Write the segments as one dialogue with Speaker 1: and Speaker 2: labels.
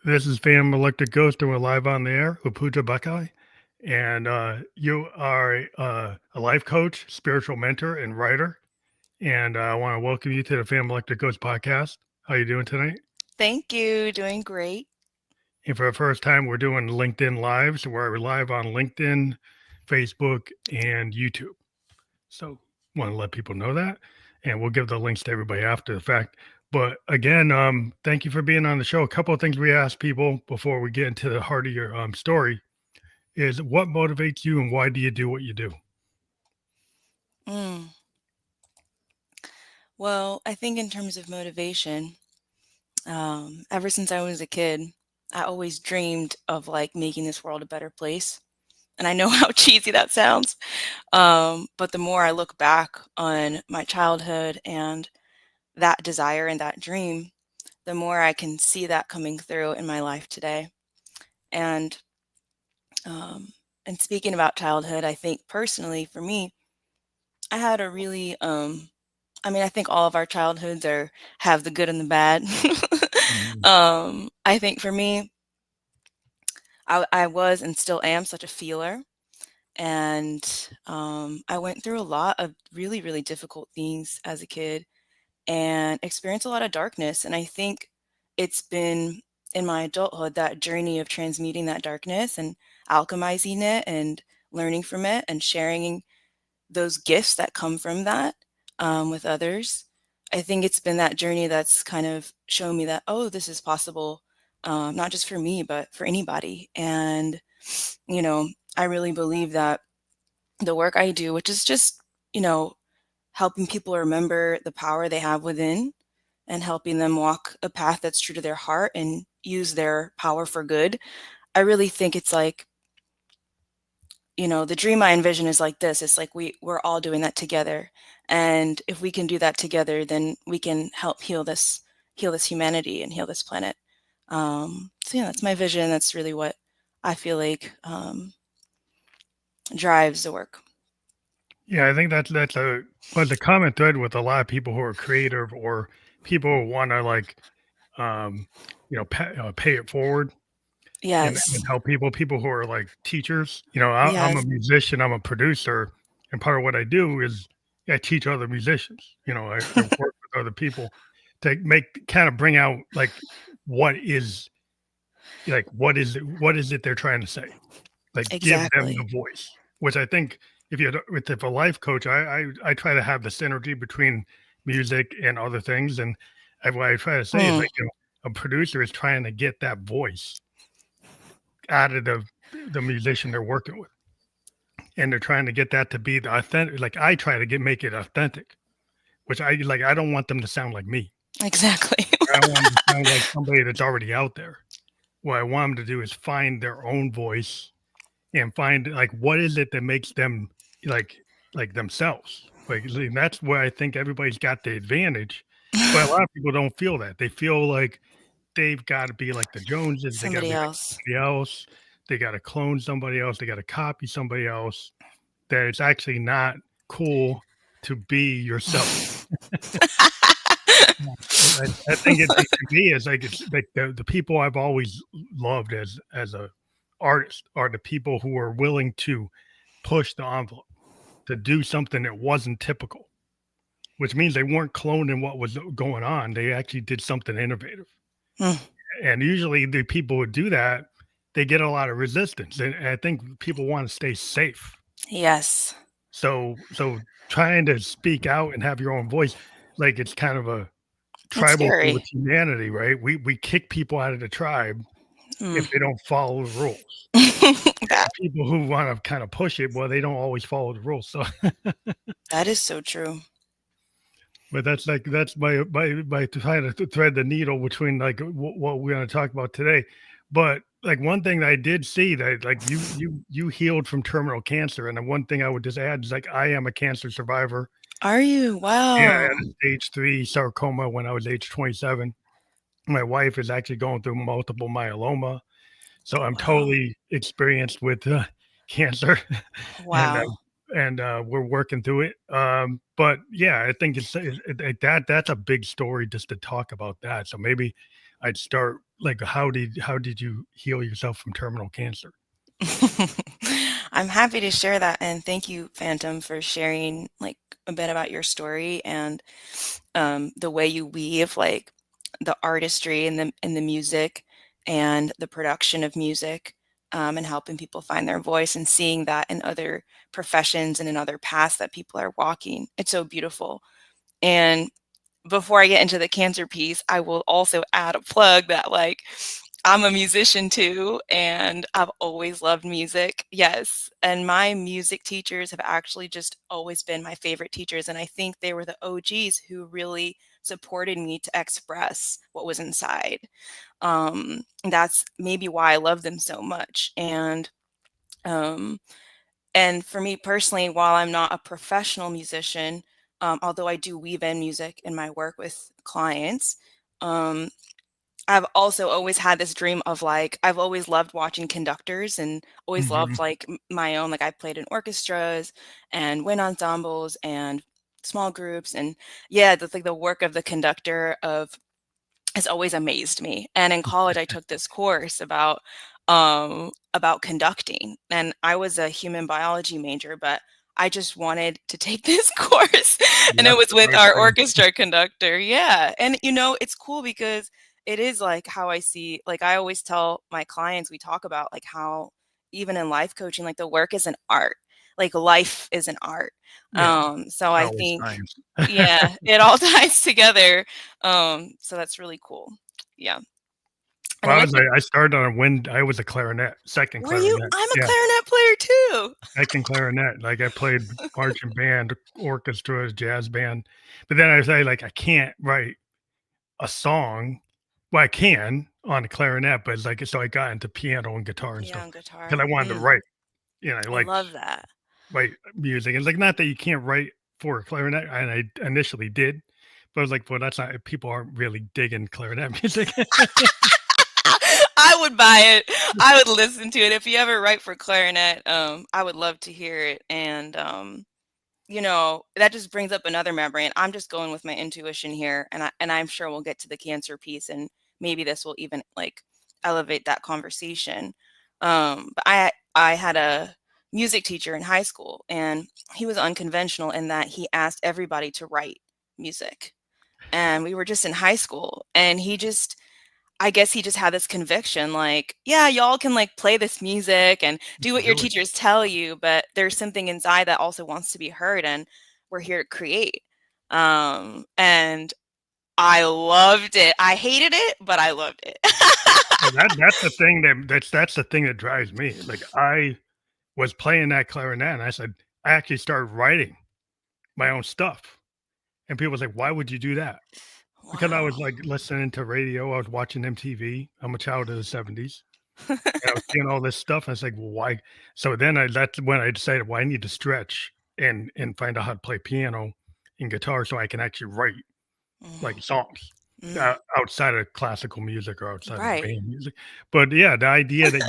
Speaker 1: This is Phantom Electric Ghost, and we're live on the air with Pooja Bakhai. And you are a life coach, spiritual mentor, and writer. And I want to welcome you to the Phantom Electric Ghost podcast. How you doing tonight?
Speaker 2: Thank you. Doing great.
Speaker 1: And for the first time, we're doing LinkedIn Live. So we're live on LinkedIn, Facebook, and YouTube. So want to let people know that. And we'll give the links to everybody after the fact. But again, thank you for being on the show. A couple of things we ask people before we get into the heart of your story is what motivates you and why do you do what you do?
Speaker 2: Mm. Well, I think in terms of motivation, ever since I was a kid, I always dreamed of like making this world a better place. And I know how cheesy that sounds. But the more I look back on my childhood and that desire and that dream, the more I can see that coming through in my life today. And um, and speaking about childhood, I think personally for me, I had a really I mean, I think all of our childhoods are have the good and the bad.
Speaker 1: Mhm.
Speaker 2: I think for me, I was and still am such a feeler, and I went through a lot of really, really difficult things as a kid and experienced a lot of darkness. And I think it's been in my adulthood that journey of transmuting that darkness and alchemizing it and learning from it and sharing those gifts that come from that with others. I think it's been that journey that's kind of shown me that, oh, this is possible, not just for me, but for anybody. And, you know, I really believe that the work I do, which is just, you know, helping people remember the power they have within and helping them walk a path that's true to their heart and use their power for good. I really think it's like, the dream I envision is like this. It's like we're all doing that together. And if we can do that together, then we can help heal this humanity and heal this planet. So yeah, that's my vision. That's really what I feel like drives the work.
Speaker 1: Yeah, I think that's a was a common thread with a lot of people who are creative or people who want to like um, pay it forward and
Speaker 2: Yes.
Speaker 1: help people who are like teachers. I'm a
Speaker 2: Yes.
Speaker 1: musician, I'm a producer, and part of what I do is I teach other musicians. I work with other people to make kind of bring out what is what is it they're trying to say? Like give them
Speaker 2: Exactly.
Speaker 1: the voice, which I think if a life coach, I try to have the synergy between music and other things, and what I try to say is
Speaker 2: Hmm.
Speaker 1: like a producer is trying to get that voice out of the musician they're working with, and they're trying to get that to be the authentic. Like I try to make it authentic, which I like. I don't want them to sound like me.
Speaker 2: Exactly.
Speaker 1: I don't want them to sound like somebody that's already out there. What I want them to do is find their own voice and find like what is it that makes them like themselves. And that's where I think everybody's got the advantage. But a lot of people don't feel that. They feel like they've got to be like the Joneses, they got to
Speaker 2: Somebody
Speaker 1: be like
Speaker 2: else.
Speaker 1: somebody else, they got to clone somebody else, they got to copy somebody else. That it's actually not cool to be yourself. Yeah. I think it like, to me, it's like the people I've always loved as a artist are the people who are willing to push the envelope, to do something that wasn't typical, which means they weren't cloning what was going on. They actually did something innovative.
Speaker 2: Hmm.
Speaker 1: And usually the people who do that, they get a lot of resistance. And I think people want to stay safe.
Speaker 2: Yes.
Speaker 1: So trying to speak out and have your own voice, like it's kind of a
Speaker 2: It's
Speaker 1: tribal thing with
Speaker 2: scary.
Speaker 1: humanity, right? We kick people out of the tribe
Speaker 2: Hmm.
Speaker 1: if they don't follow the rules.
Speaker 2: that
Speaker 1: And people who want to kind of push it, well, they don't always follow the rules. So
Speaker 2: that is so true.
Speaker 1: but that's my trying to thread the needle between like what we're going to talk about today. But like one thing that I did see that like you healed from terminal cancer, and the one thing I would just add is like I am a cancer survivor.
Speaker 2: Are you?
Speaker 1: Yeah, I
Speaker 2: Wow.
Speaker 1: had a stage 3 sarcoma when I was age 27. My wife is actually going through multiple myeloma, so I'm
Speaker 2: Wow.
Speaker 1: totally experienced with cancer, and
Speaker 2: Wow.
Speaker 1: we're working through it. But yeah, I think that's a big story just to talk about that. So maybe I'd start like how did you heal yourself from terminal cancer?
Speaker 2: I'm happy to share that, and thank you, Phantom, for sharing like a bit about your story and the way you weave like the artistry and the music and the production of music, and helping people find their voice and seeing that in other professions and in other paths that people are walking. It's so beautiful. And before I get into the cancer piece, I will also add a plug that like I'm a musician too, and I've always loved music. Yes. And my music teachers have actually just always been my favorite teachers. And I think they were the OGs who really supported me to express what was inside. That's maybe why I love them so much. Um, and for me personally, while I'm not a professional musician, although I do weave in music in my work with clients, um, I've also always had this dream of like I've always loved watching conductors and always
Speaker 1: Hmm.
Speaker 2: loved like my own, like I played in orchestras and wind ensembles and small groups, and yeah, that's like the work of the conductor of has always amazed me. And in college, I took this course about conducting, and I was a human biology major, but I just wanted to take this course, and it
Speaker 1: Yep,
Speaker 2: was with
Speaker 1: right
Speaker 2: our
Speaker 1: there.
Speaker 2: orchestra conductor. Yeah, and it's cool because it is like how I see. Like I always tell my clients, we talk about like how even in life coaching, like the work is an art. Like life is an art.
Speaker 1: Yeah,
Speaker 2: So
Speaker 1: not
Speaker 2: I
Speaker 1: always
Speaker 2: think,
Speaker 1: science.
Speaker 2: yeah, it all ties together. So that's really cool. Yeah. And
Speaker 1: Well,
Speaker 2: with the
Speaker 1: I started on a wind. I was a clarinet, second
Speaker 2: were you?
Speaker 1: clarinet.
Speaker 2: I'm a
Speaker 1: Yeah,
Speaker 2: clarinet player too.
Speaker 1: second clarinet. Like I played marching band, orchestras, jazz band. But then I say like I can't write a song. Well, I can on the clarinet, but it's like so I got into piano and guitar and stuff
Speaker 2: Piano,
Speaker 1: because I
Speaker 2: guitar.
Speaker 1: wanted to write. You know, I
Speaker 2: I
Speaker 1: liked
Speaker 2: love that.
Speaker 1: write music. It's like not that you can't write for a clarinet, and I initially did, but I was like, well, that's not. People aren't really digging clarinet music.
Speaker 2: I would buy it. I would listen to it. If you ever write for clarinet, I would love to hear it. And that just brings up another memory. And I'm just going with my intuition here, and I'm sure we'll get to the cancer piece, and maybe this will even like elevate that conversation. But I had a music teacher in high school, and he was unconventional in that he asked everybody to write music. And we were just in high school, and I guess he just had this conviction like, yeah, y'all can like play this music and do what your
Speaker 1: Do it.
Speaker 2: teachers tell you, but there's something inside that also wants to be heard, and we're here to create. And I loved it. I hated it, but I loved it.
Speaker 1: Well, that's the thing that's the thing that drives me. Like I was playing that clarinet, and I said I actually started writing my own stuff, and people was like, "Why would you do that?" Because I was
Speaker 2: Wow.
Speaker 1: like listening to radio, I was watching MTV. I'm a child of the '70s. And I was seeing all this stuff. I was like, well, why? So then that's when I decided, well, I need to stretch and find out how to play piano and guitar so I can actually write like
Speaker 2: Mm,
Speaker 1: songs
Speaker 2: mm,
Speaker 1: outside of classical music or outside of
Speaker 2: right.
Speaker 1: band music. But yeah, the idea that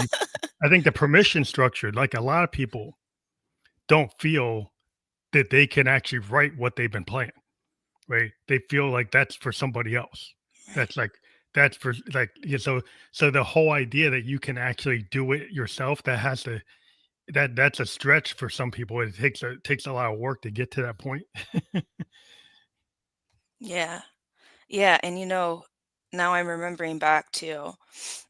Speaker 1: I think the permission structure, like a lot of people don't feel that they can actually write what they've been playing, right? They feel like that's for somebody else.
Speaker 2: Right.
Speaker 1: That's like that's for like yeah, so the whole idea that you can actually do it yourself that has to that's a stretch for some people. It takes a lot of work to get to that point.
Speaker 2: Yeah. Yeah. And now I'm remembering back to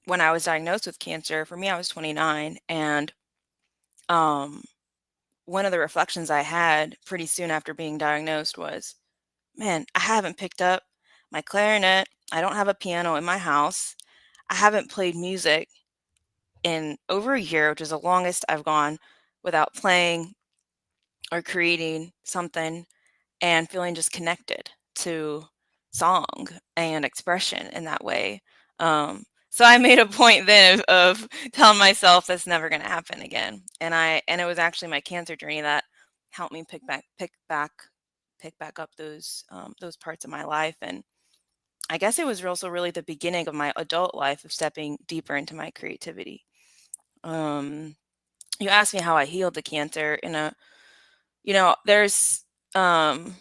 Speaker 2: when I was diagnosed with cancer. For me, I was 29, and um one of the reflections I had pretty soon after being diagnosed was, man, I haven't picked up my clarinet. I don't have a piano in my house. I haven't played music in over a year, which is the longest I've gone without playing or creating something and feeling just connected to song and expression in that way. So I made a point then of telling myself that's never going to happen again. And it was actually my cancer journey that helped me pick back up those parts of my life. And I guess it was also really the beginning of my adult life of stepping deeper into my creativity. Um, you asked me how I healed the cancer. There's um,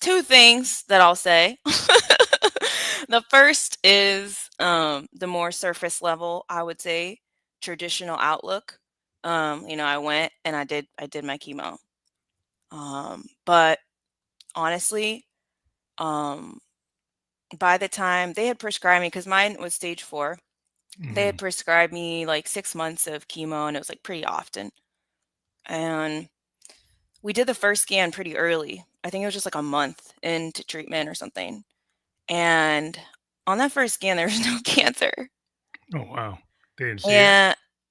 Speaker 2: two things that I'll say. The first is the more surface level, I would say, traditional outlook. I went and I did my chemo. But honestly, um, by the time they had prescribed me, because mine was stage 4, they had
Speaker 1: Mhm.
Speaker 2: prescribed me like 6 months of chemo, and it was like pretty often. And we did the first scan pretty early. I think it was just like a month into treatment or something. And on that first scan, there was no cancer.
Speaker 1: Oh, wow. They didn't see it?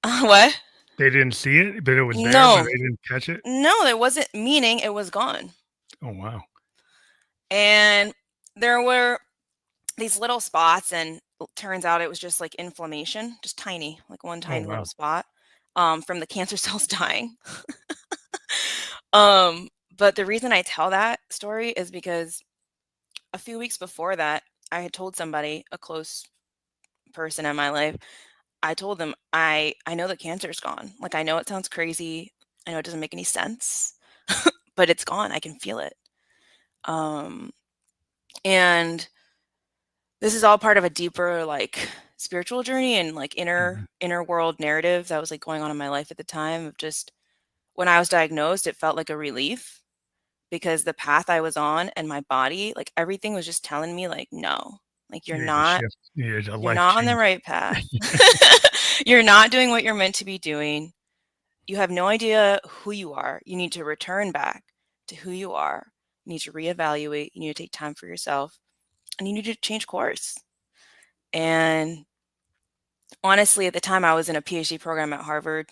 Speaker 2: And what?
Speaker 1: They didn't see it, but it was there, but
Speaker 2: No,
Speaker 1: they didn't catch it?
Speaker 2: no, it wasn't, meaning it was gone.
Speaker 1: Oh, wow.
Speaker 2: And there were these little spots, and turns out it was just like inflammation, just tiny, like one
Speaker 1: Oh,
Speaker 2: tiny little
Speaker 1: wow.
Speaker 2: spot from the cancer cells dying. Um, but the reason I tell that story is because a few weeks before that, I had told somebody, a close person in my life, I told them, I know that cancer's gone. Like, I know it sounds crazy. I know it doesn't make any sense, but it's gone. I can feel it. Um, and this is all part of a deeper, like, spiritual journey and like
Speaker 1: Mhm.
Speaker 2: inner world narrative that was like going on in my life at the time. Of just when I was diagnosed, it felt like a relief because the path I was on and my body, like everything was just telling me like, no, like
Speaker 1: You need to shift. You need a
Speaker 2: you're
Speaker 1: life
Speaker 2: not on the
Speaker 1: change.
Speaker 2: right path. You're not doing what you're meant to be doing. You have no idea who you are. You need to return back to who you are. You need to reevaluate. You need to take time for yourself and you need to change course. And honestly, at the time I was in a PhD program at Harvard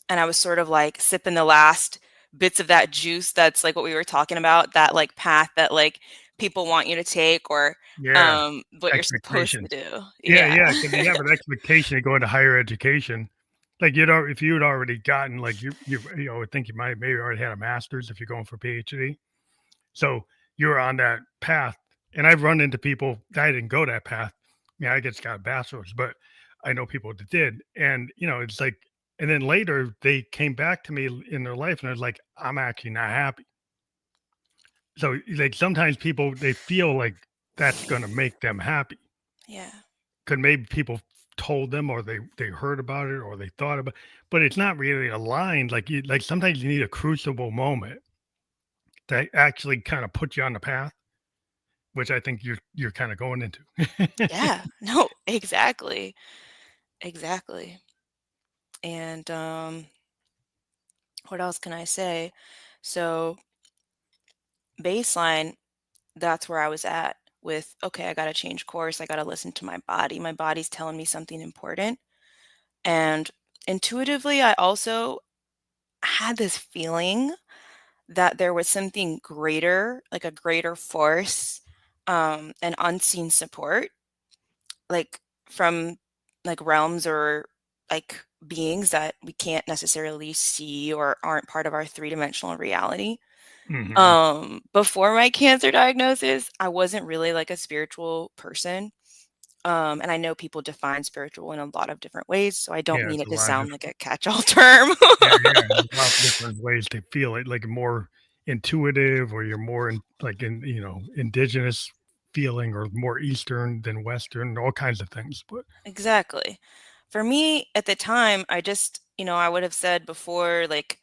Speaker 2: and I was sort of like sipping the last bits of that juice that's like what we were talking about, that like path that like people want you to take or
Speaker 1: Yeah,
Speaker 2: what you're supposed to
Speaker 1: expectations.
Speaker 2: do.
Speaker 1: Yeah,
Speaker 2: Yeah.
Speaker 1: yeah, because you have an expectation to go into higher education. Like, if you'd already gotten, like, I would think you might maybe already had a master's if you're going for PhD. So, you're on that path, and I've run into people that didn't go that path. I just got a bachelor's, but I know people that did, and, it's like and then later, they came back to me in their life, and I was like, "I'm actually not happy." So, like, sometimes people, they feel like that's gonna make them happy.
Speaker 2: Yeah.
Speaker 1: 'Cause maybe people told them or they heard about it or they thought about, but it's not really aligned, like, sometimes you need a crucible moment to actually kinda put you on the path, which I think you're kinda going into.
Speaker 2: Yeah. No, exactly. Exactly. And what else can I say? So, baseline, that's where I was at with, okay, I got to change course. I got to listen to my body. My body's telling me something important. And intuitively, I also had this feeling that there was something greater, like a greater force, and unseen support, like from like realms or like beings that we can't necessarily see or aren't part of our three-dimensional reality.
Speaker 1: Mhm.
Speaker 2: Before my cancer diagnosis, I wasn't really like a spiritual person. And I know people define spiritual in a lot of different ways, so I don't
Speaker 1: Yeah,
Speaker 2: mean
Speaker 1: it's
Speaker 2: it
Speaker 1: a
Speaker 2: to
Speaker 1: lot of
Speaker 2: sound like
Speaker 1: different.
Speaker 2: a catch-all term.
Speaker 1: Yeah, yeah, there's a lot of different ways to feel it, like more intuitive or you're more indigenous feeling or more Eastern than Western, all kinds of things, but
Speaker 2: Exactly. For me, at the time, I just, I would have said before, like,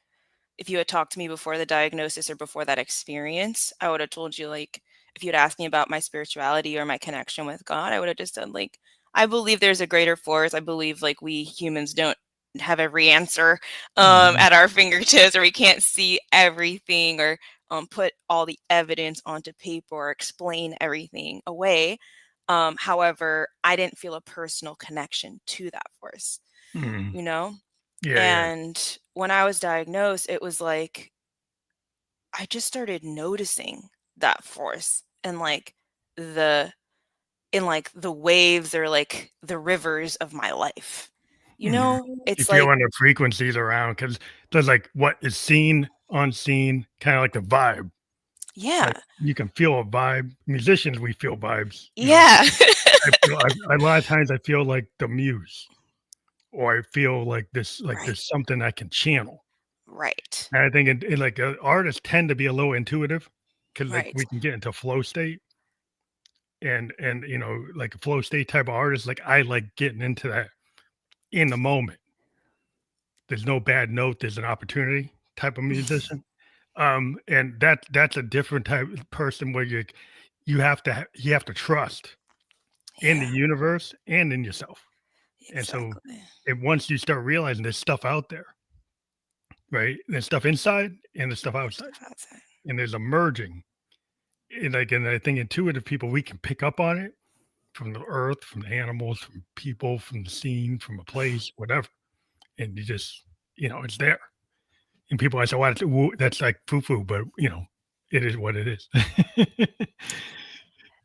Speaker 2: if you had talked to me before the diagnosis or before that experience, I would have told you, like, if you'd asked me about my spirituality or my connection with God, I would have just said, like, I believe there's a greater force. I believe, like, we humans don't have every answer
Speaker 1: Mhm.
Speaker 2: at our fingertips, or we can't see everything or put all the evidence onto paper or explain everything away. However, I didn't feel a personal connection to that force,
Speaker 1: Mhm.
Speaker 2: you know?
Speaker 1: Yeah, yeah.
Speaker 2: And when I was diagnosed, it was like I just started noticing that force and like the in like the waves or like the rivers of my life.
Speaker 1: Mhm. You
Speaker 2: It's
Speaker 1: feel
Speaker 2: like,
Speaker 1: when the frequencies around because there's, like, what is seen, unseen, kinda like the vibe.
Speaker 2: yeah,
Speaker 1: Like, you can feel a vibe. Musicians, we feel vibes.
Speaker 2: yeah.
Speaker 1: A lot of times I feel like the muse, or I feel like
Speaker 2: Right,
Speaker 1: there's something I can channel.
Speaker 2: right,
Speaker 1: And I think artists tend to be a little intuitive because, like,
Speaker 2: right.
Speaker 1: we can get into flow state, and like a flow state type of artist, like I like getting into that in the moment. There's no bad note, there's an opportunity type of musician. And that's a different type of person where you have to trust in the
Speaker 2: Yeah,
Speaker 1: universe and in yourself. And so,
Speaker 2: exactly.
Speaker 1: and once you start realizing there's stuff out there, right? There's stuff inside and there's stuff outside,
Speaker 2: Stuff outside.
Speaker 1: and there's a merging. And I think intuitive people, we can pick up on it from the earth, from the animals, from people, from the scene, from a place, whatever. And you just, it's there. And people, I say, "Well, that's like foo foo," but it is what it is.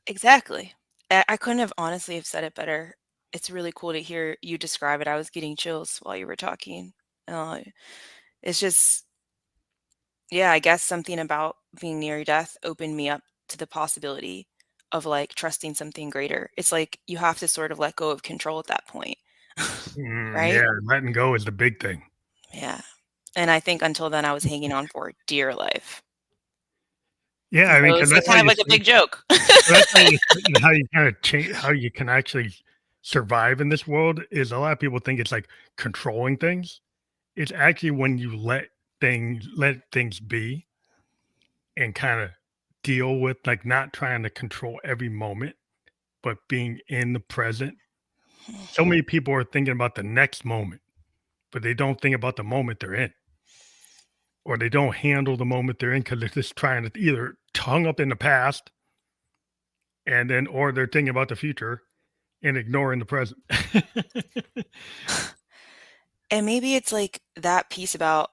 Speaker 2: Exactly. I couldn't have honestly have said it better. It's really cool to hear you describe it. I was getting chills while you were talking. Uh, it's just, yeah, I guess something about being near death opened me up to the possibility of like trusting something greater. It's like you have to sort of let go of control at that point, right?
Speaker 1: Yeah, letting go is the big thing.
Speaker 2: Yeah. And I think until then, I was hanging on for dear life.
Speaker 1: Yeah,
Speaker 2: And
Speaker 1: I
Speaker 2: so
Speaker 1: mean,
Speaker 2: it
Speaker 1: because
Speaker 2: was like
Speaker 1: that's how
Speaker 2: kind of
Speaker 1: you
Speaker 2: like a big joke.
Speaker 1: that's how you how you kinda change how you can actually survive in this world is a lot of people think it's like controlling things. It's actually when you let things be and kinda deal with, like, not trying to control every moment, but being in the present. So many people are thinking about the next moment, but they don't think about the moment they're in, or they don't handle the moment they're in because 'cause they're just trying to either tongue up in the past and then or they're thinking about the future and ignoring the present.
Speaker 2: And maybe it's like that piece about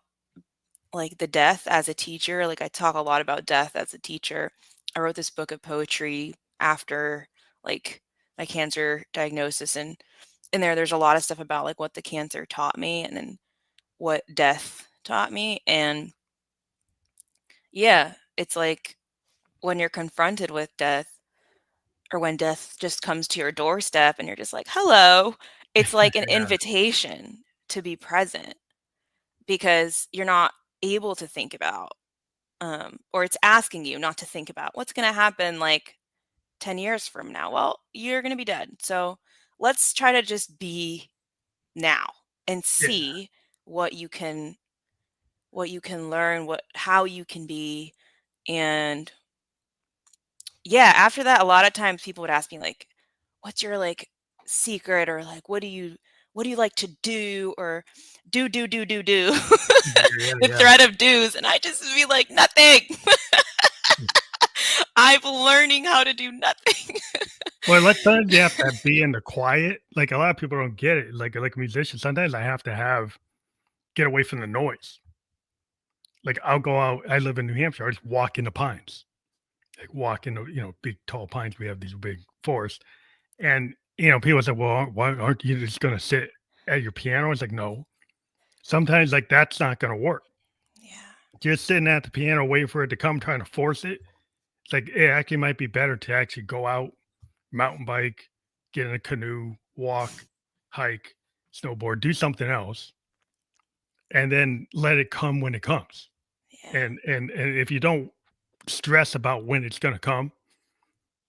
Speaker 2: like the death as a teacher. Like I talk a lot about death as a teacher. I wrote this book of poetry after like my cancer diagnosis, and in there's a lot of stuff about like what the cancer taught me and then what death taught me. And yeah, it's like when you're confronted with death or when death just comes to your doorstep and you're just like, "Hello." It's like an
Speaker 1: Yeah,
Speaker 2: invitation to be present because you're not able to think about, or it's asking you not to think about what's going to happen like 10 years from now. Well, you're going to be dead. So let's try to just be now and
Speaker 1: yeah,
Speaker 2: see what you can learn, what how you can be. And yeah, after that a lot of times people would ask me like, what's your like secret, or like what do you like to do, or do
Speaker 1: yeah,
Speaker 2: the
Speaker 1: yeah.
Speaker 2: threat of do's, and I just be like nothing. I'm learning how to do nothing.
Speaker 1: Well, like times you have to be in the quiet. Like a lot of people don't get it. Like a musician, sometimes I have to get away from the noise. Like I'll go out. I live in New Hampshire. I just walk in the pines. Like walk in the big tall pines. We have these big forests, and people say, "Well, why aren't you just gonna sit at your piano?" It's like no. Sometimes like that's not gonna work.
Speaker 2: Yeah.
Speaker 1: Just sitting at the piano waiting for it to come, trying to force it. It's like it actually might be better to actually go out, mountain bike, get in a canoe, walk, hike, snowboard, do something else, and then let it come when it comes.
Speaker 2: Yeah.
Speaker 1: And if you don't stress about when it's gonna come,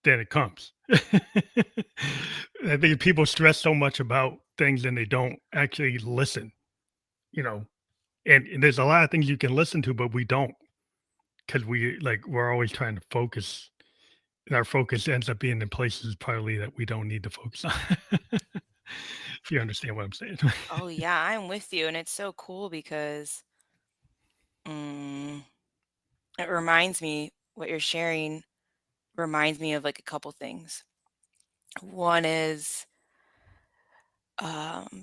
Speaker 1: then it comes. I think people stress so much about things and they don't actually listen, you know. And there's a lot of things you can listen to, but we don't because we're always trying to focus. And our focus ends up being in places probably that we don't need to focus on. If you understand what I'm saying.
Speaker 2: Oh yeah, I'm with you, and it's so cool because mm, it reminds me what you're sharing reminds me of like a couple things. One is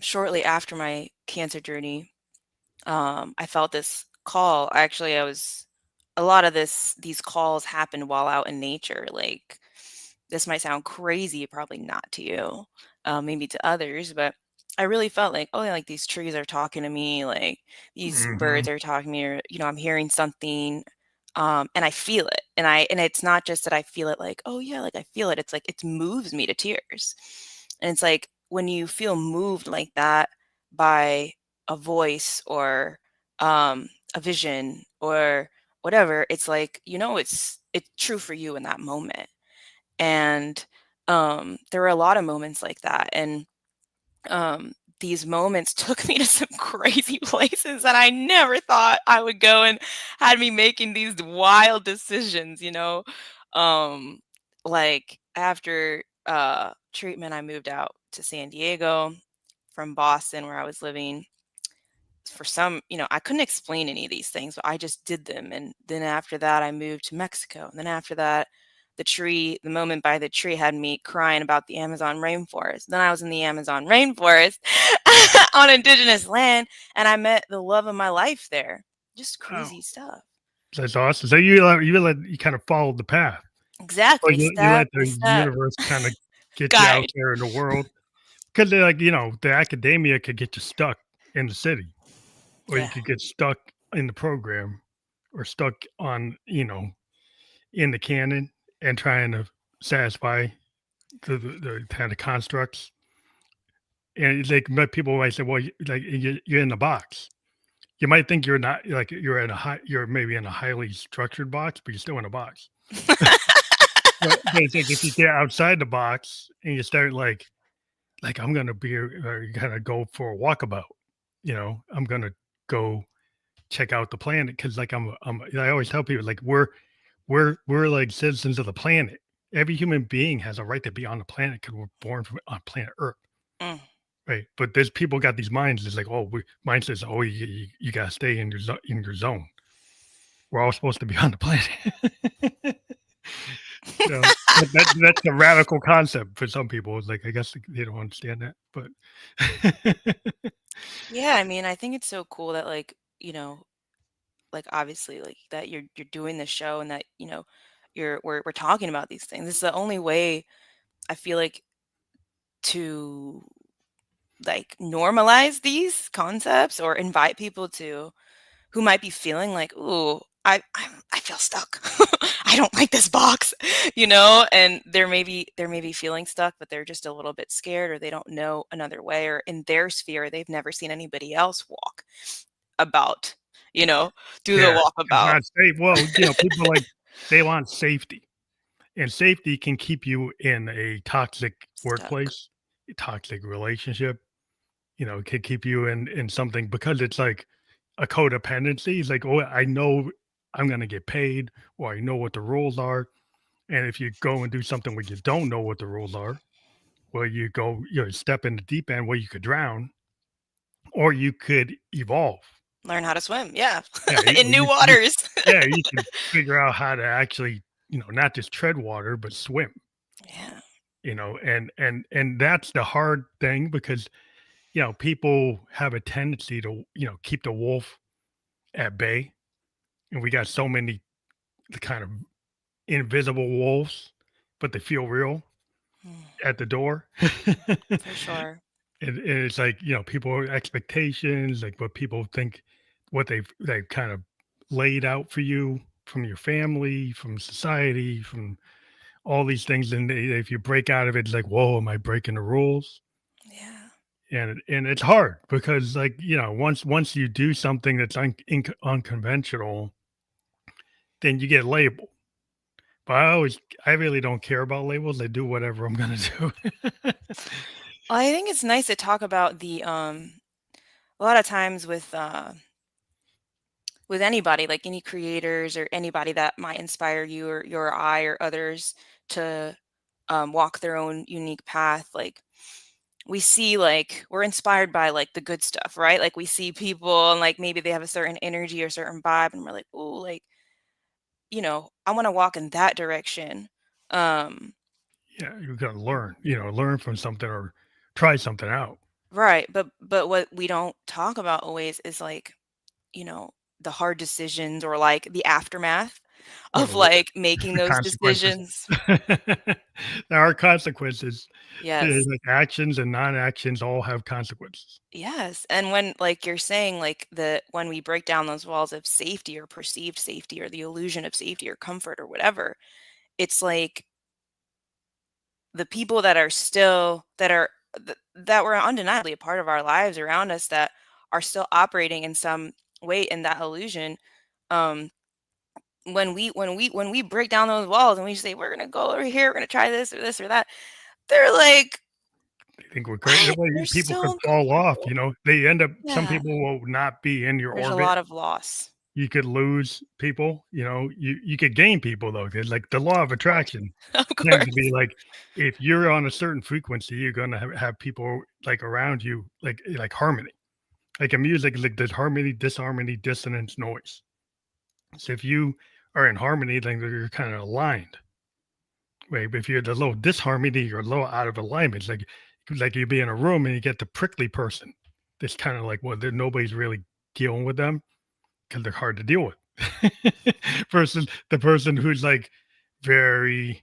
Speaker 2: shortly after my cancer journey, I felt this call. Actually, I was a lot of these calls happened while out in nature. Like this might sound crazy, probably not to you, maybe to others, but I really felt like, oh, yeah, like these trees are talking to me, like these birds
Speaker 1: Mhm.
Speaker 2: are talking to me, or I'm hearing something, and I feel it, and it's not just that I feel it, like, oh yeah, like I feel it. It's like it moves me to tears, and it's like when you feel moved like that by a voice or a vision or whatever, it's like it's true for you in that moment. And There were a lot of moments like that, and these moments took me to some crazy places that I never thought I would go, and had me making these wild decisions, you know? Um, like after treatment, I moved out to San Diego from Boston where I was living. For some, I couldn't explain any of these things, but I just did them. And then after that, I moved to Mexico. And then after that, the moment by the tree had me crying about the Amazon rainforest. Then I was in the Amazon rainforest on indigenous land, and I met the love of my life there. Just
Speaker 1: Wow,
Speaker 2: crazy stuff.
Speaker 1: that's awesome. So you kind of followed the path, or
Speaker 2: Exactly.
Speaker 1: you
Speaker 2: Step
Speaker 1: let
Speaker 2: by
Speaker 1: the
Speaker 2: step.
Speaker 1: universe kind of get you out
Speaker 2: Guide.
Speaker 1: there in the world because the academia could get you stuck in the city, or you
Speaker 2: Yeah.
Speaker 1: could get stuck in the program, or stuck on in the canon and trying to satisfy the kind of constructs. And it's like but people might say, well, you're in the box. You might think you're not like you're maybe in a highly structured box, but you're still in a box. But it's like if you get outside the box and you start like I'm gonna be or you kind of go for a walkabout, I'm gonna go check out the planet because like I always tell people like we're like citizens of the planet. Every human being has a right to be on the planet because we're born from on planet Earth.
Speaker 2: Mm.
Speaker 1: Right, but there's people got these minds. It's like, oh, mine says, oh, you gotta stay in in your zone. We're all supposed to be on the planet. That's a radical concept for some people. It's like I guess they don't understand that, but
Speaker 2: Yeah, I mean, I think it's so cool that like obviously like that you're doing this show, and that we're talking about these things. This is the only way I feel like to like normalize these concepts, or invite people to who might be feeling like, ooh, I feel stuck. I don't like this box, and they're maybe feeling stuck, but they're just a little bit scared, or they don't know another way, or in their sphere they've never seen anybody else walk about, you know, do the
Speaker 1: yeah, it's
Speaker 2: walkabout.
Speaker 1: not safe. Well, people like they want safety, and safety can keep you in a toxic
Speaker 2: Stuck.
Speaker 1: workplace, a toxic relationship. It could keep you in something because it's like a codependency. It's like, oh, I know I'm gonna get paid, or I know what the rules are. And if you go and do something where you don't know what the rules are, well, step in the deep end where you could drown, or you could evolve.
Speaker 2: Learn how to swim, yeah.
Speaker 1: Yeah,
Speaker 2: In new waters.
Speaker 1: you could figure out how to actually, not just tread water, but swim.
Speaker 2: Yeah.
Speaker 1: And that's the hard thing because people have a tendency to keep the wolf at bay, and we got so many the kind of invisible wolves, but they feel real
Speaker 2: Mm,
Speaker 1: at the door.
Speaker 2: for sure.
Speaker 1: And it's like, people expectations, like what people think, what they've kind of laid out for you from your family, from society, from all these things. And if you break out of it, it's like, whoa, am I breaking the rules?
Speaker 2: Yeah.
Speaker 1: And it's hard because like, once you do something that's unconventional, then you get labeled. But I really don't care about labels. I do whatever I'm gonna do.
Speaker 2: Well, I think it's nice to talk about a lot of times with anybody, like any creators or anybody that might inspire you or your eye or others to walk their own unique path. Like we see, like we're inspired by like the good stuff, right? Like we see people and like maybe they have a certain energy or certain vibe, and we're like, oh, like I want to walk in that direction. Um,
Speaker 1: Yeah, you gotta learn, learn from something or try something out.
Speaker 2: right, but what we don't talk about always is like you know the hard decisions, or like the aftermath
Speaker 1: Or
Speaker 2: of like making
Speaker 1: the
Speaker 2: those
Speaker 1: consequences.
Speaker 2: decisions.
Speaker 1: There are consequences.
Speaker 2: Yes.
Speaker 1: Like actions and non-actions all have consequences.
Speaker 2: Yes, and when, like you're saying, like, when we break down those walls of safety or perceived safety or the illusion of safety or comfort or whatever, it's like the people that are still that were undeniably a part of our lives around us, that are still operating in some way in that illusion. um when we break down those walls and we say we're gonna go over here, we're gonna try this or that, They're like,
Speaker 1: They think we're crazy.
Speaker 2: "What? You're
Speaker 1: People could
Speaker 2: so
Speaker 1: fall off,
Speaker 2: uncomfortable."
Speaker 1: they end up some
Speaker 2: Yeah,
Speaker 1: people will not be in your
Speaker 2: there's a
Speaker 1: orbit.
Speaker 2: lot of loss.
Speaker 1: You could lose people, you could gain people though, 'cause, like, the law of
Speaker 2: Of course.
Speaker 1: attraction
Speaker 2: Of
Speaker 1: tends to be
Speaker 2: course.
Speaker 1: like, if you're on a certain frequency, you're gonna have people, like, around you, like harmony. Like, in music, like, there's harmony, disharmony, dissonance, noise. So if you are in harmony, then you're kinda aligned, right? But if you're the little disharmony, you're a little out of alignment. It's like you be in a room and you get the prickly person. That's kinda like, well, there nobody's really dealing with them because 'cause they're hard to deal with. Versus the person who's, like, very,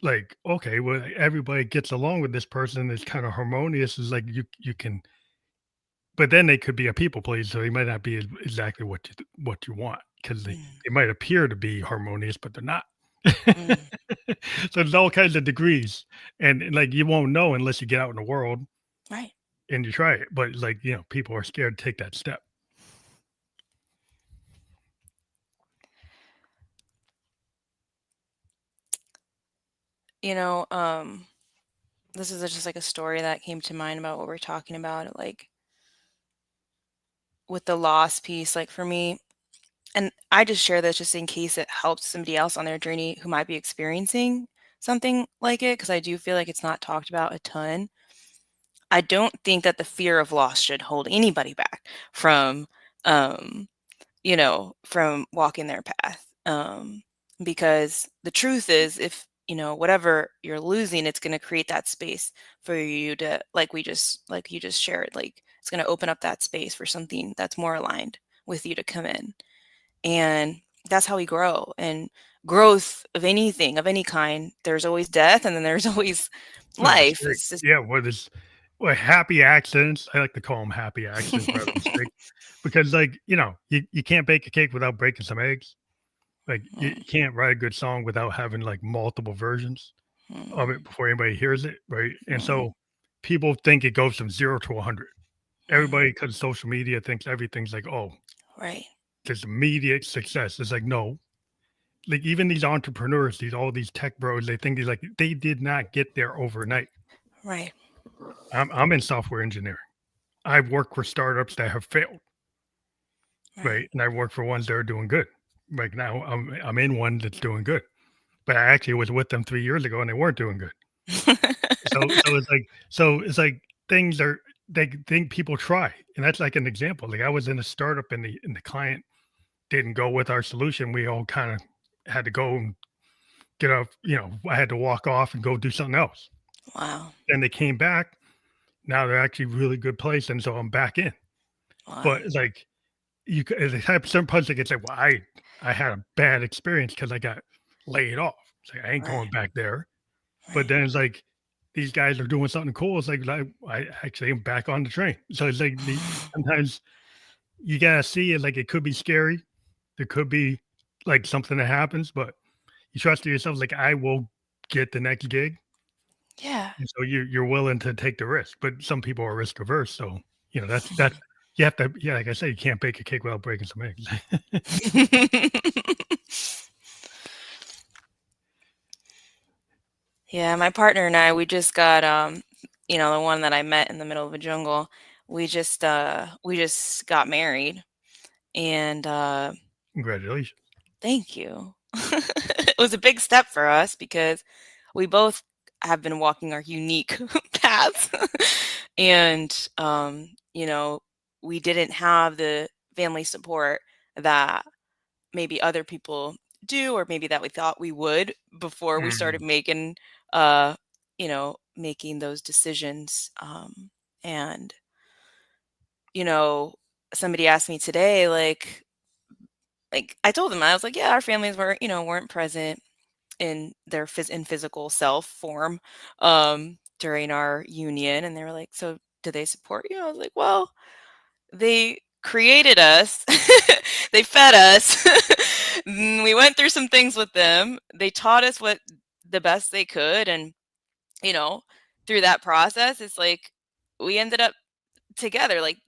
Speaker 1: like, okay, well, everybody gets along with this person, it's kinda harmonious, is like you can, but then they could be a people pleaser, so they might not be exactly what you want, 'cause
Speaker 2: Mm,
Speaker 1: they might appear to be harmonious, but they're not.
Speaker 2: mm,
Speaker 1: So there's all kinds of degrees, and, like, you won't know unless you get out in the world
Speaker 2: right.
Speaker 1: and you try it, but, like, people are scared to take that step.
Speaker 2: You know, this is just like a story that came to mind about what we're talking about, like with the loss piece, like for me, and I just share this just in case it helps somebody else on their journey who might be experiencing something like it, because I do feel like it's not talked about a ton. I don't think that the fear of loss should hold anybody back from, um, from walking their path. Because the truth is, if whatever you're losing, it's going to create that space for you to, like you just shared, like it's going to open up that space for something that's more aligned with you to come in, and that's how we grow. And growth of anything of any kind, there's always death, and then there's always
Speaker 1: No,
Speaker 2: life.
Speaker 1: mistake.
Speaker 2: It's just
Speaker 1: Yeah, happy accidents. I like to call them happy accidents rather than mistake, because, like, you can't bake a cake without breaking some eggs. Like, you
Speaker 2: Mm,
Speaker 1: can't write a good song without having, like, multiple versions of it
Speaker 2: mm,
Speaker 1: before anybody hears it, right? And
Speaker 2: mm,
Speaker 1: so people think it goes from 0 to 100.
Speaker 2: mm.
Speaker 1: Everybody, because social media thinks everything's like, "Oh,
Speaker 2: Right,
Speaker 1: there's immediate success." It's like, no. Like, even these entrepreneurs, all these tech bros, they think they did not get there overnight.
Speaker 2: right,
Speaker 1: I'm in software engineering. I've worked for startups that have failed,
Speaker 2: right.
Speaker 1: right? And I work for ones that are doing good. Like, now I'm in one that's doing good, but I actually was with them 3 years ago and they weren't doing good. So it's like things are, they think people try, and that's like an example. Like, I was in a startup and the client didn't go with our solution. We all kind of had to go and get off. I had to walk off and go do something else.
Speaker 2: Wow,
Speaker 1: Then they came back. Now they're actually really good place, and so I'm back in.
Speaker 2: wow.
Speaker 1: But it's like, they have some parts that get like, well, I had a bad experience because I got laid off. It's like, I ain't
Speaker 2: Right,
Speaker 1: going back there. But
Speaker 2: right.
Speaker 1: then it's like, these guys are doing something cool. It's like, I actually am back on the train. So it's like, sometimes you gotta see it. Like, it could be scary. There could be, like, something that happens, but you trust in yourself. Like, I will get the next gig,
Speaker 2: Yeah.
Speaker 1: and so you're willing to take the risk. But some people are risk averse, so that's you have to. Yeah, like I said, you can't bake a cake without breaking some eggs.
Speaker 2: Yeah, my partner and I, we just got, the one that I met in the middle of a jungle. We just got married, and
Speaker 1: Congratulations.
Speaker 2: thank you. It was a big step for us because we both have been walking our unique paths. And we didn't have the family support that maybe other people do, or maybe that we thought we would before we
Speaker 1: Mhm.
Speaker 2: started making those decisions. And you know somebody asked me today, like I told them, I was like, yeah, our families weren't present in their in physical self form during our union. And they were like, so do they support you? I was like, well, they created us. They fed us. We went through some things with them. They taught us what the best they could, and you know, through that process, it's like we ended up together. Like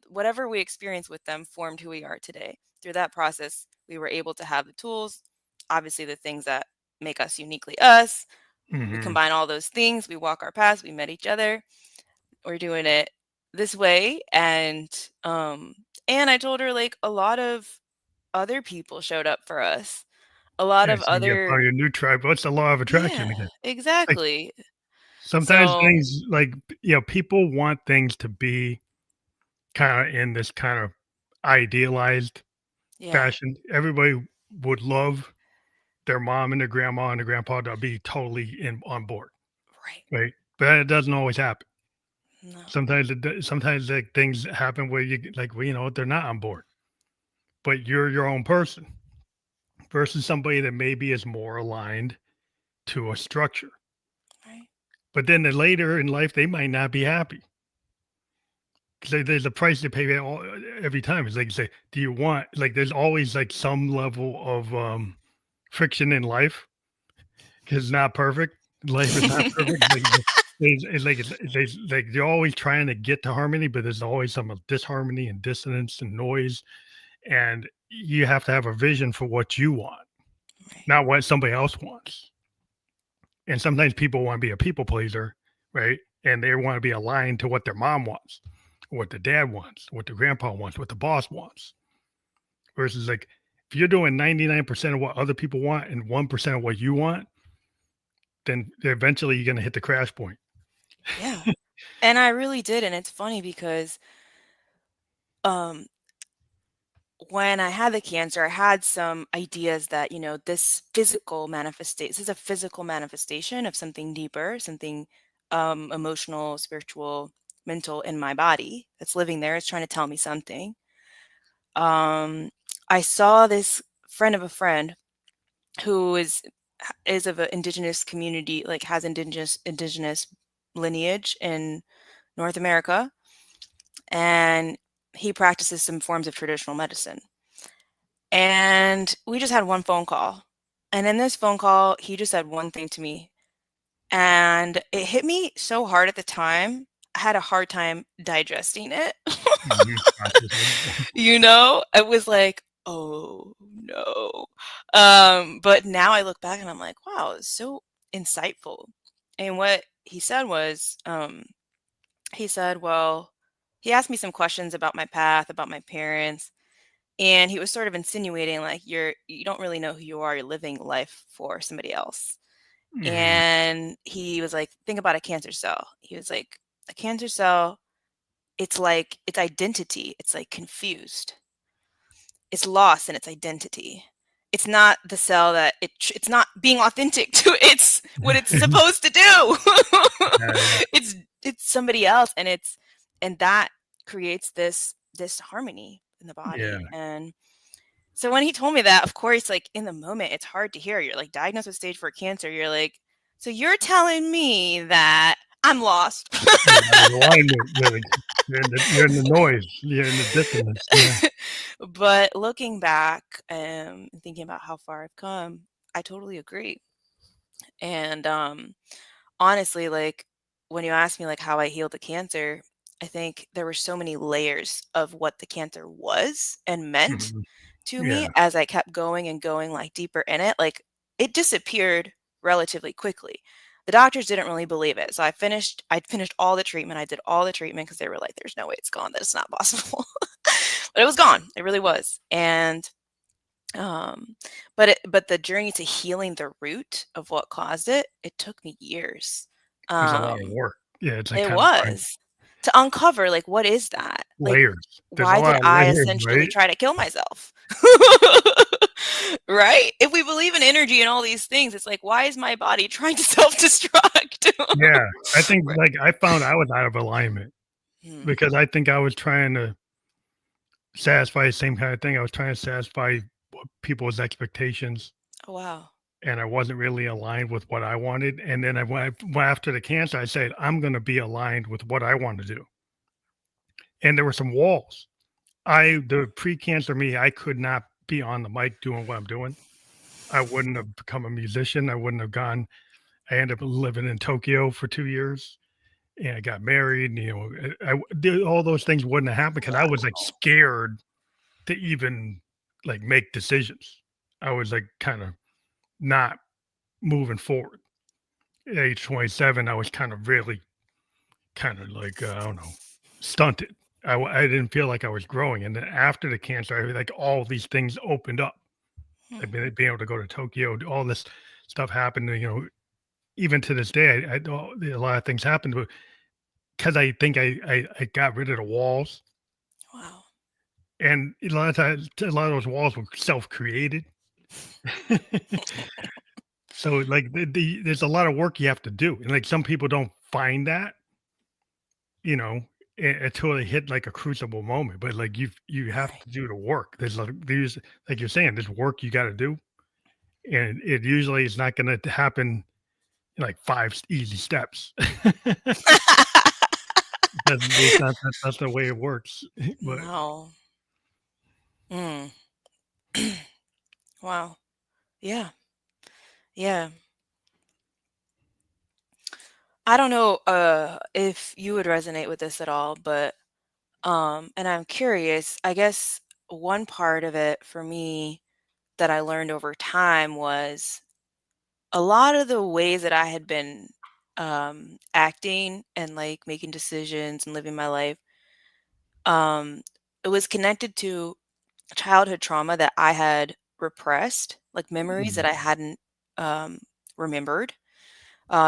Speaker 2: whatever we experienced with them formed who we are today. Through that process, we were able to have the tools, obviously the things that make us uniquely us, We
Speaker 1: Mhm.
Speaker 2: combine all those things, we walk our paths, we met each other, we're doing it this way. And I told her like a lot of other people showed up for us. A lot
Speaker 1: Yeah,
Speaker 2: of
Speaker 1: so you
Speaker 2: other
Speaker 1: found your new tribe. What's the law of attraction
Speaker 2: Yeah,
Speaker 1: again? Like,
Speaker 2: exactly.
Speaker 1: sometimes
Speaker 2: So,
Speaker 1: things like, people want things to be kinda in this kind of idealized
Speaker 2: yeah,
Speaker 1: fashion. Everybody would love their mom and their grandma and their grandpa to be totally in on board,
Speaker 2: right.
Speaker 1: right? But it doesn't always happen.
Speaker 2: No,
Speaker 1: Sometimes, like, things happen where like, well, they're not on board, but you're your own person versus somebody that maybe is more aligned to a structure.
Speaker 2: right.
Speaker 1: But then later in life, they might not be happy because there's a price to pay every time. It's like you say, do you want, like, there's always like some level of friction in life because it's not perfect. Life is not perfect. It's like you're always trying to get to harmony, but there's always some disharmony and dissonance and noise. And you have to have a vision for what you want,
Speaker 2: Right.
Speaker 1: not what somebody else wants. And sometimes people want to be a people pleaser, right? And they want to be aligned to what their mom wants, what the dad wants, what the grandpa wants, what the boss wants. Versus like if you're doing 99% of what other people want and 1% of what you want, then eventually you're going to hit the crash point.
Speaker 2: Yeah. And I really did, and it's funny because, um, when I had the cancer, I had some ideas that, this is a physical manifestation of something deeper, something, emotional, spiritual, mental in my body that's living there. It's trying to tell me something. Um, I saw this friend of a friend who is of an indigenous community, like has indigenous lineage in North America, and he practices some forms of traditional medicine. And we just had one phone call. And in this phone call, he just said one thing to me. And it hit me so hard at the time. I had a hard time digesting it.
Speaker 1: Mhm. Consciously.
Speaker 2: It was like, oh no. But now I look back and I'm like, wow, it's so insightful. And what he said was, he said, well, he asked me some questions about my path, about my parents, and he was sort of insinuating like you don't really know who you are, you're living life for somebody else.
Speaker 1: Mhm.
Speaker 2: And he was like, think about a cancer cell. He was like, a cancer cell, it's like its identity, it's like confused. It's lost in its identity. It's not the cell that it's not being authentic to its what it's supposed to do.
Speaker 1: Yeah, yeah,
Speaker 2: it's it's somebody else, and that creates this harmony in the
Speaker 1: yeah.
Speaker 2: body. And so when he told me that, of course, like in the moment, it's hard to hear. You're like diagnosed with stage 4 cancer. You're like, so you're telling me that I'm lost.
Speaker 1: You're out of alignment. You're in the noise. You're in the dissonance. Yeah.
Speaker 2: But looking back, and thinking about how far I've come, I totally agree. And honestly, like when you ask me like how I healed the cancer, I think there were so many layers of what the cancer was and meant
Speaker 1: Mhm.
Speaker 2: to me
Speaker 1: Yeah.
Speaker 2: as I kept going and going like deeper in it. Like it disappeared relatively quickly. The doctors didn't really believe it. So I finished all the treatment. I did all the treatment because they were like, there's no way it's gone. That is not possible. But it was gone. It really was. And um but the journey to healing the root of what caused it, it took me years.
Speaker 1: There's a lot of
Speaker 2: Um
Speaker 1: work. Yeah, it's like
Speaker 2: it
Speaker 1: kind of find
Speaker 2: was to uncover like what is that? Like
Speaker 1: layers. There's a
Speaker 2: why did
Speaker 1: lot of
Speaker 2: I
Speaker 1: layers,
Speaker 2: essentially
Speaker 1: right?
Speaker 2: try to kill myself? Right? If we believe in energy and all these things, it's like why is my body trying to self-destruct?
Speaker 1: Yeah. I think
Speaker 2: Right.
Speaker 1: like I found I was out of alignment
Speaker 2: Hmm.
Speaker 1: because I think I was trying to satisfy the same kind of thing. I was trying to satisfy people's expectations
Speaker 2: Oh wow.
Speaker 1: and I wasn't really aligned with what I wanted. And then after the cancer, I said, I'm going to be aligned with what I want to do. And there were some walls. The pre-cancer me, I could not be on the mic doing what I'm doing. I wouldn't have become a musician. I wouldn't have gone. I ended up living in Tokyo for 2 years and I got married. And, all those things wouldn't have happened because I was like
Speaker 2: Wow.
Speaker 1: scared to even like make decisions. I was like kind of not moving forward. at age 27, I was kind of really kind of like, I don't know, stunted. I didn't feel like I was growing. And then after the cancer, like all these things opened up.
Speaker 2: Hmm.
Speaker 1: Like being able to go to Tokyo, all this stuff happened. Even to this day, a lot of things happened because I think I got rid of the walls.
Speaker 2: Wow.
Speaker 1: And a lot of times, a lot of those walls were self-created. So, like, there's a lot of work you have to do, and, like, some people don't find that, you know, until they hit, like, a crucible moment, but, like, you have
Speaker 2: Right.
Speaker 1: to do the work. Like you're saying, there's work you gotta do, and it usually is not gonna happen in, like, 5 easy steps. That's the way it works, but
Speaker 2: No. Mm. Wow. Yeah. Yeah. I don't know if you would resonate with this at all, but and I'm curious, I guess one part of it for me that I learned over time was a lot of the ways that I had been acting and like making decisions and living my life, um, it was connected to childhood trauma that I had repressed, like memories that
Speaker 1: mm,
Speaker 2: I hadn't um, remembered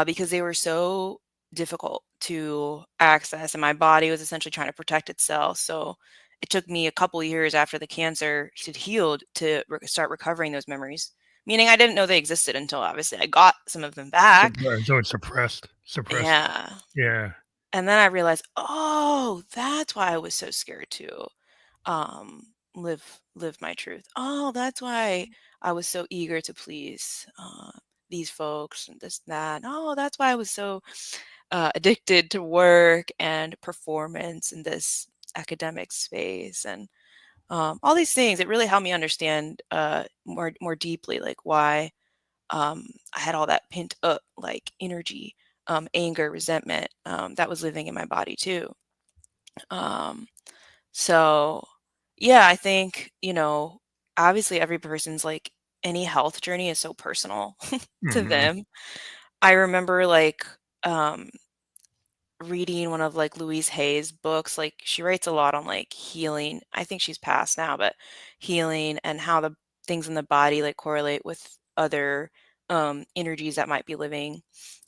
Speaker 2: because they were so difficult to access, and my body was essentially trying to protect itself. So it took me a couple years after the cancer had healed to start recovering those memories. Meaning, I didn't know they existed until obviously I got some of them back.
Speaker 1: so it's suppressed.
Speaker 2: Yeah.
Speaker 1: Yeah.
Speaker 2: And then I realized, oh, that's why I was so scared to um live my truth. Oh, that's why I was so eager to please these folks and this and that. Oh, that's why I was so addicted to work and performance in this academic space and all these things. It really helped me understand more deeply like why I had all that pent up like energy, anger, resentment that was living in my body too. Um, so, yeah, I think, obviously every person's like any health journey is so personal to
Speaker 1: Mhm.
Speaker 2: them. I remember like um reading one of like Louise Hay's books. Like she writes a lot on like healing. I think she's passed now, but healing and how the things in the body like correlate with other energies that might be living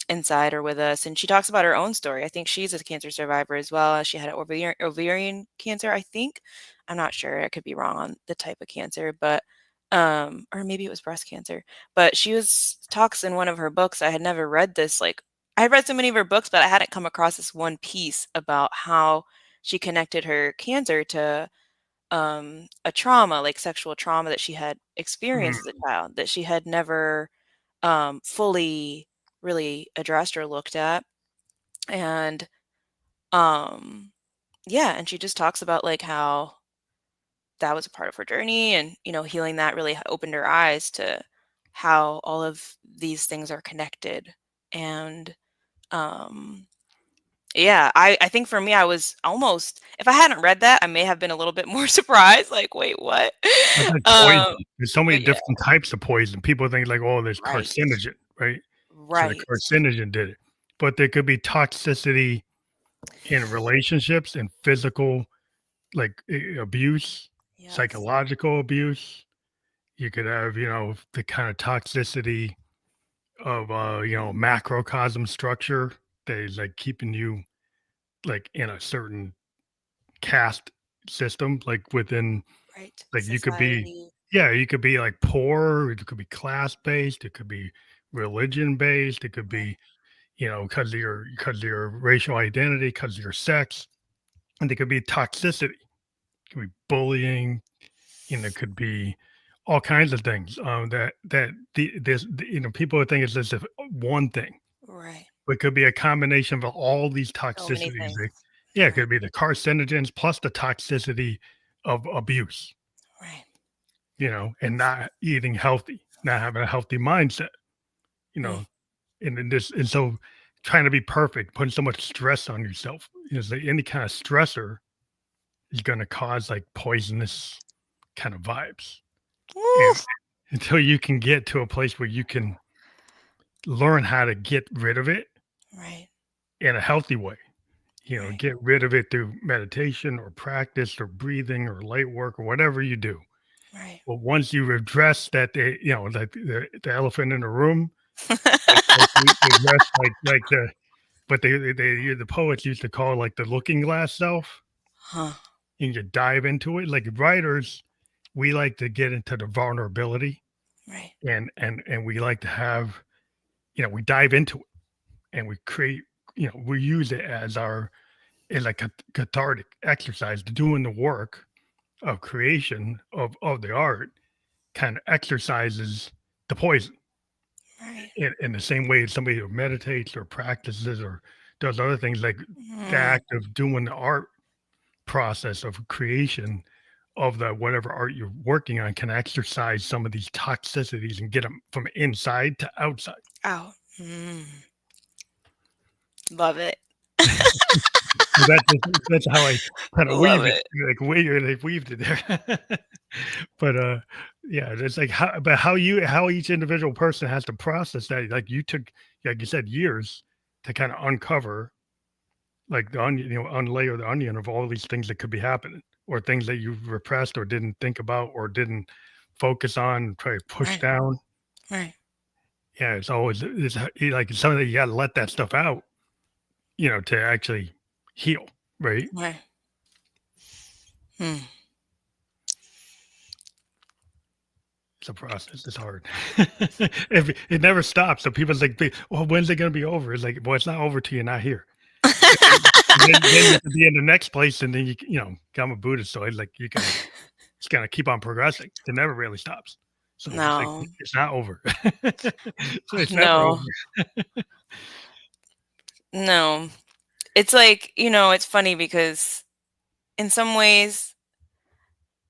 Speaker 2: inside or with us. And she talks about her own story. I think she's a cancer survivor as well. She had ovarian cancer, I think. I'm not sure. I could be wrong on the type of cancer, but or maybe it was breast cancer. But she was talks in one of her books. I had never read this. Like I had read so many of her books, but I hadn't come across this one piece about how she connected her cancer to a trauma, like sexual trauma that she had experienced as
Speaker 1: Mm.
Speaker 2: a child that she had never fully really addressed or looked at. And um yeah, and she just talks about like how that was a part of her journey and healing that really opened her eyes to how all of these things are connected. And um yeah, I think for me I was almost, if I hadn't read that, I may have been a little bit more surprised like wait, what?
Speaker 1: It's like poison.
Speaker 2: um
Speaker 1: There's so many
Speaker 2: but yeah,
Speaker 1: different types of poison. People think like, "Oh, there's
Speaker 2: right,
Speaker 1: carcinogen," right? So the
Speaker 2: right,
Speaker 1: carcinogen did it. But there could be toxicity in relationships and physical, like, abuse,
Speaker 2: yes,
Speaker 1: psychological abuse. You could have, the kinda toxicity of, macrocosm structure that is, like, keeping you, like, in a certain caste system, like, within.
Speaker 2: right,
Speaker 1: Like, you could be,
Speaker 2: society,
Speaker 1: yeah, you could be, like, poor, it could be class-based, it could be religion-based, it could
Speaker 2: right,
Speaker 1: be, because of your racial identity, because of your sex, and it could be toxicity. It could be bullying, it could be all kinds of things, that people would think it's just if one thing,
Speaker 2: right,
Speaker 1: but it could be a combination of all these
Speaker 2: so many
Speaker 1: toxicities.
Speaker 2: things,
Speaker 1: Yeah, it
Speaker 2: right,
Speaker 1: could be the carcinogens plus the toxicity of abuse.
Speaker 2: right.
Speaker 1: And not eating healthy, not having a healthy mindset, you
Speaker 2: Mm.
Speaker 1: know, and so trying to be perfect, putting so much stress on yourself. So any kind of stressor is going to cause like poisonous kind of vibes.
Speaker 2: Woo!
Speaker 1: And until you can get to a place where you can learn how to get rid of it
Speaker 2: Right.
Speaker 1: in a healthy way.
Speaker 2: Right.
Speaker 1: Get rid of it through meditation or practice or breathing or light work or whatever you do.
Speaker 2: Right.
Speaker 1: But once you address that, like the elephant in the room, like you address the poets used to call it like the looking glass self,
Speaker 2: Huh.
Speaker 1: and you dive into it. Like writers, we like to get into the vulnerability,
Speaker 2: Right.
Speaker 1: and we like to have, we dive into it and we create, we use it as our as a cathartic exercise, doing the work of creation of the art kind of exercises the poison
Speaker 2: Right.
Speaker 1: in the same way as somebody who meditates or practices or does other things, like the
Speaker 2: Mm.
Speaker 1: act of doing the art process of creation of the whatever art you're working on can exercise some of these toxicities and get them from inside to outside.
Speaker 2: Oh. Mm. Love it.
Speaker 1: So that's how I kind of
Speaker 2: Love
Speaker 1: weave it,
Speaker 2: it.
Speaker 1: like weaved it there. But yeah, it's like how each individual person has to process that. Like you took, like you said, years to kind of uncover, like the onion, unlayer the onion of all these things that could be happening, or things that you repressed or didn't think about or didn't focus on, try to push
Speaker 2: Right.
Speaker 1: down.
Speaker 2: Right.
Speaker 1: Yeah, it's like it's something that you got to let that stuff out, to actually heal, right?
Speaker 2: Right. Hmm.
Speaker 1: It's a process. It's hard. It never stops. So people's like, "Well, when's it gonna be over?" It's like, "Well, it's not over till you're not here." And then you could be in the next place, and then I'm a Buddhist, so I like you gotta just gotta keep on progressing. It never really stops. So it's like
Speaker 2: No.
Speaker 1: it's not over. So it's never
Speaker 2: No.
Speaker 1: over.
Speaker 2: No. It's like, it's funny because in some ways,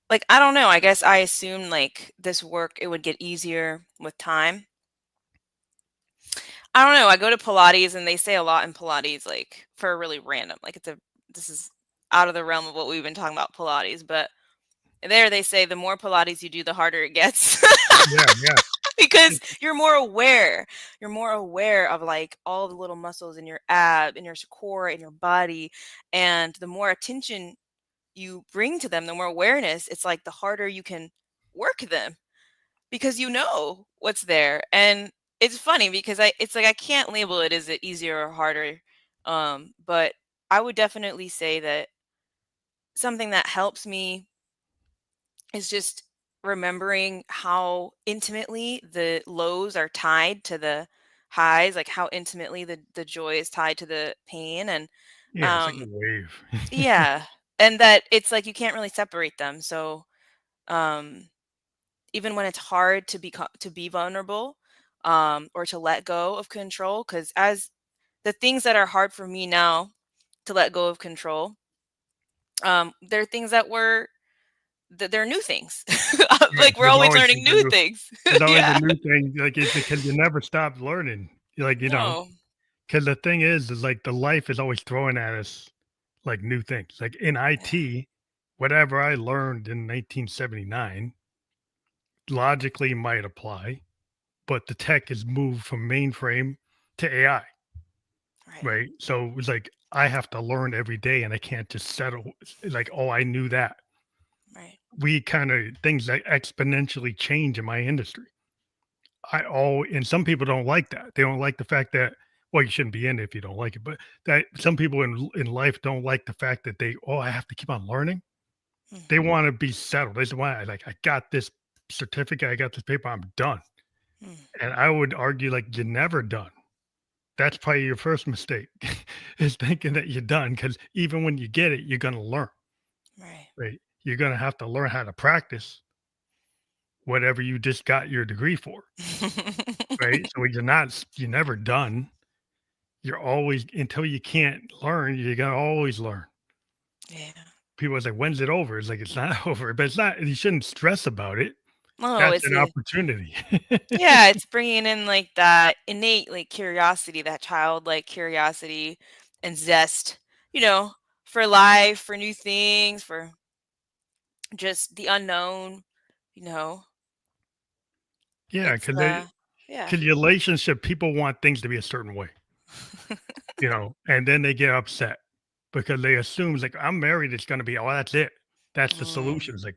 Speaker 2: like, I don't know, I guess I assumed, like, this work, it would get easier with time. I don't know, I go to Pilates and they say a lot in Pilates, like, for a really random, like, this is out of the realm of what we've been talking about Pilates, but there they say the more Pilates you do, the harder it gets.
Speaker 1: Yeah, yeah.
Speaker 2: Because you're more aware. You're more aware of, like, all the little muscles in your ab, in your core, in your body, and the more attention you bring to them, the more awareness, it's like the harder you can work them because you know what's there. And it's funny because it's like I can't label it as it easier or harder. But I would definitely say that something that helps me is just remembering how intimately the lows are tied to the highs, like how intimately the joy is tied to the pain. And
Speaker 1: Yeah, it's like a
Speaker 2: um
Speaker 1: wave.
Speaker 2: yeah, and that it's like you can't really separate them. So um even when it's hard to be vulnerable, or to let go of control, because as the things that are hard for me now to let go of control, they're things that they're new things.
Speaker 1: Right,
Speaker 2: Like we're always learning new things.
Speaker 1: there's always a
Speaker 2: Yeah.
Speaker 1: new thing, like, it's because you never stop learning. Like,
Speaker 2: No.
Speaker 1: because the thing is like the life is always throwing at us like new things. Like in IT, whatever I learned in 1979 logically might apply, but the tech has moved from mainframe to AI,
Speaker 2: Right.
Speaker 1: right? So it was like I have to learn every day and I can't just settle like, oh, I knew that.
Speaker 2: Right.
Speaker 1: We kind of things that exponentially change in my industry. And some people don't like that. They don't like the fact that, well, you shouldn't be in it if you don't like it, but that some people in life don't like the fact that I have to keep on learning. They
Speaker 2: Mhm.
Speaker 1: want to be settled. They say, "Why? Like, I got this certificate, I got this paper, I'm done."
Speaker 2: Mm.
Speaker 1: And I would argue, like, you're never done. That's probably your first mistake is thinking that you're done, because even when you get it, you're gonna learn,
Speaker 2: Right.
Speaker 1: right? You're gonna have to learn how to practice whatever you just got your degree for, right? So you're never done. You're always until you can't learn, you're gonna always learn.
Speaker 2: Yeah.
Speaker 1: People are like, "When's it over?" It's like, "It's not over," but it's not. You shouldn't stress about it.
Speaker 2: No,
Speaker 1: That's
Speaker 2: it's
Speaker 1: an
Speaker 2: a
Speaker 1: opportunity.
Speaker 2: yeah, it's bringing in like that innate like curiosity, that childlike curiosity and zest, you know, for life, for new things, for just the unknown, you know.
Speaker 1: Yeah,
Speaker 2: It's
Speaker 1: because they,
Speaker 2: Yeah.
Speaker 1: because relationship, people want things to be a certain way, and then they get upset because they assume, it's like, I'm married, it's gonna be, oh, that's it. That's the solution.
Speaker 2: Mm,
Speaker 1: It's like,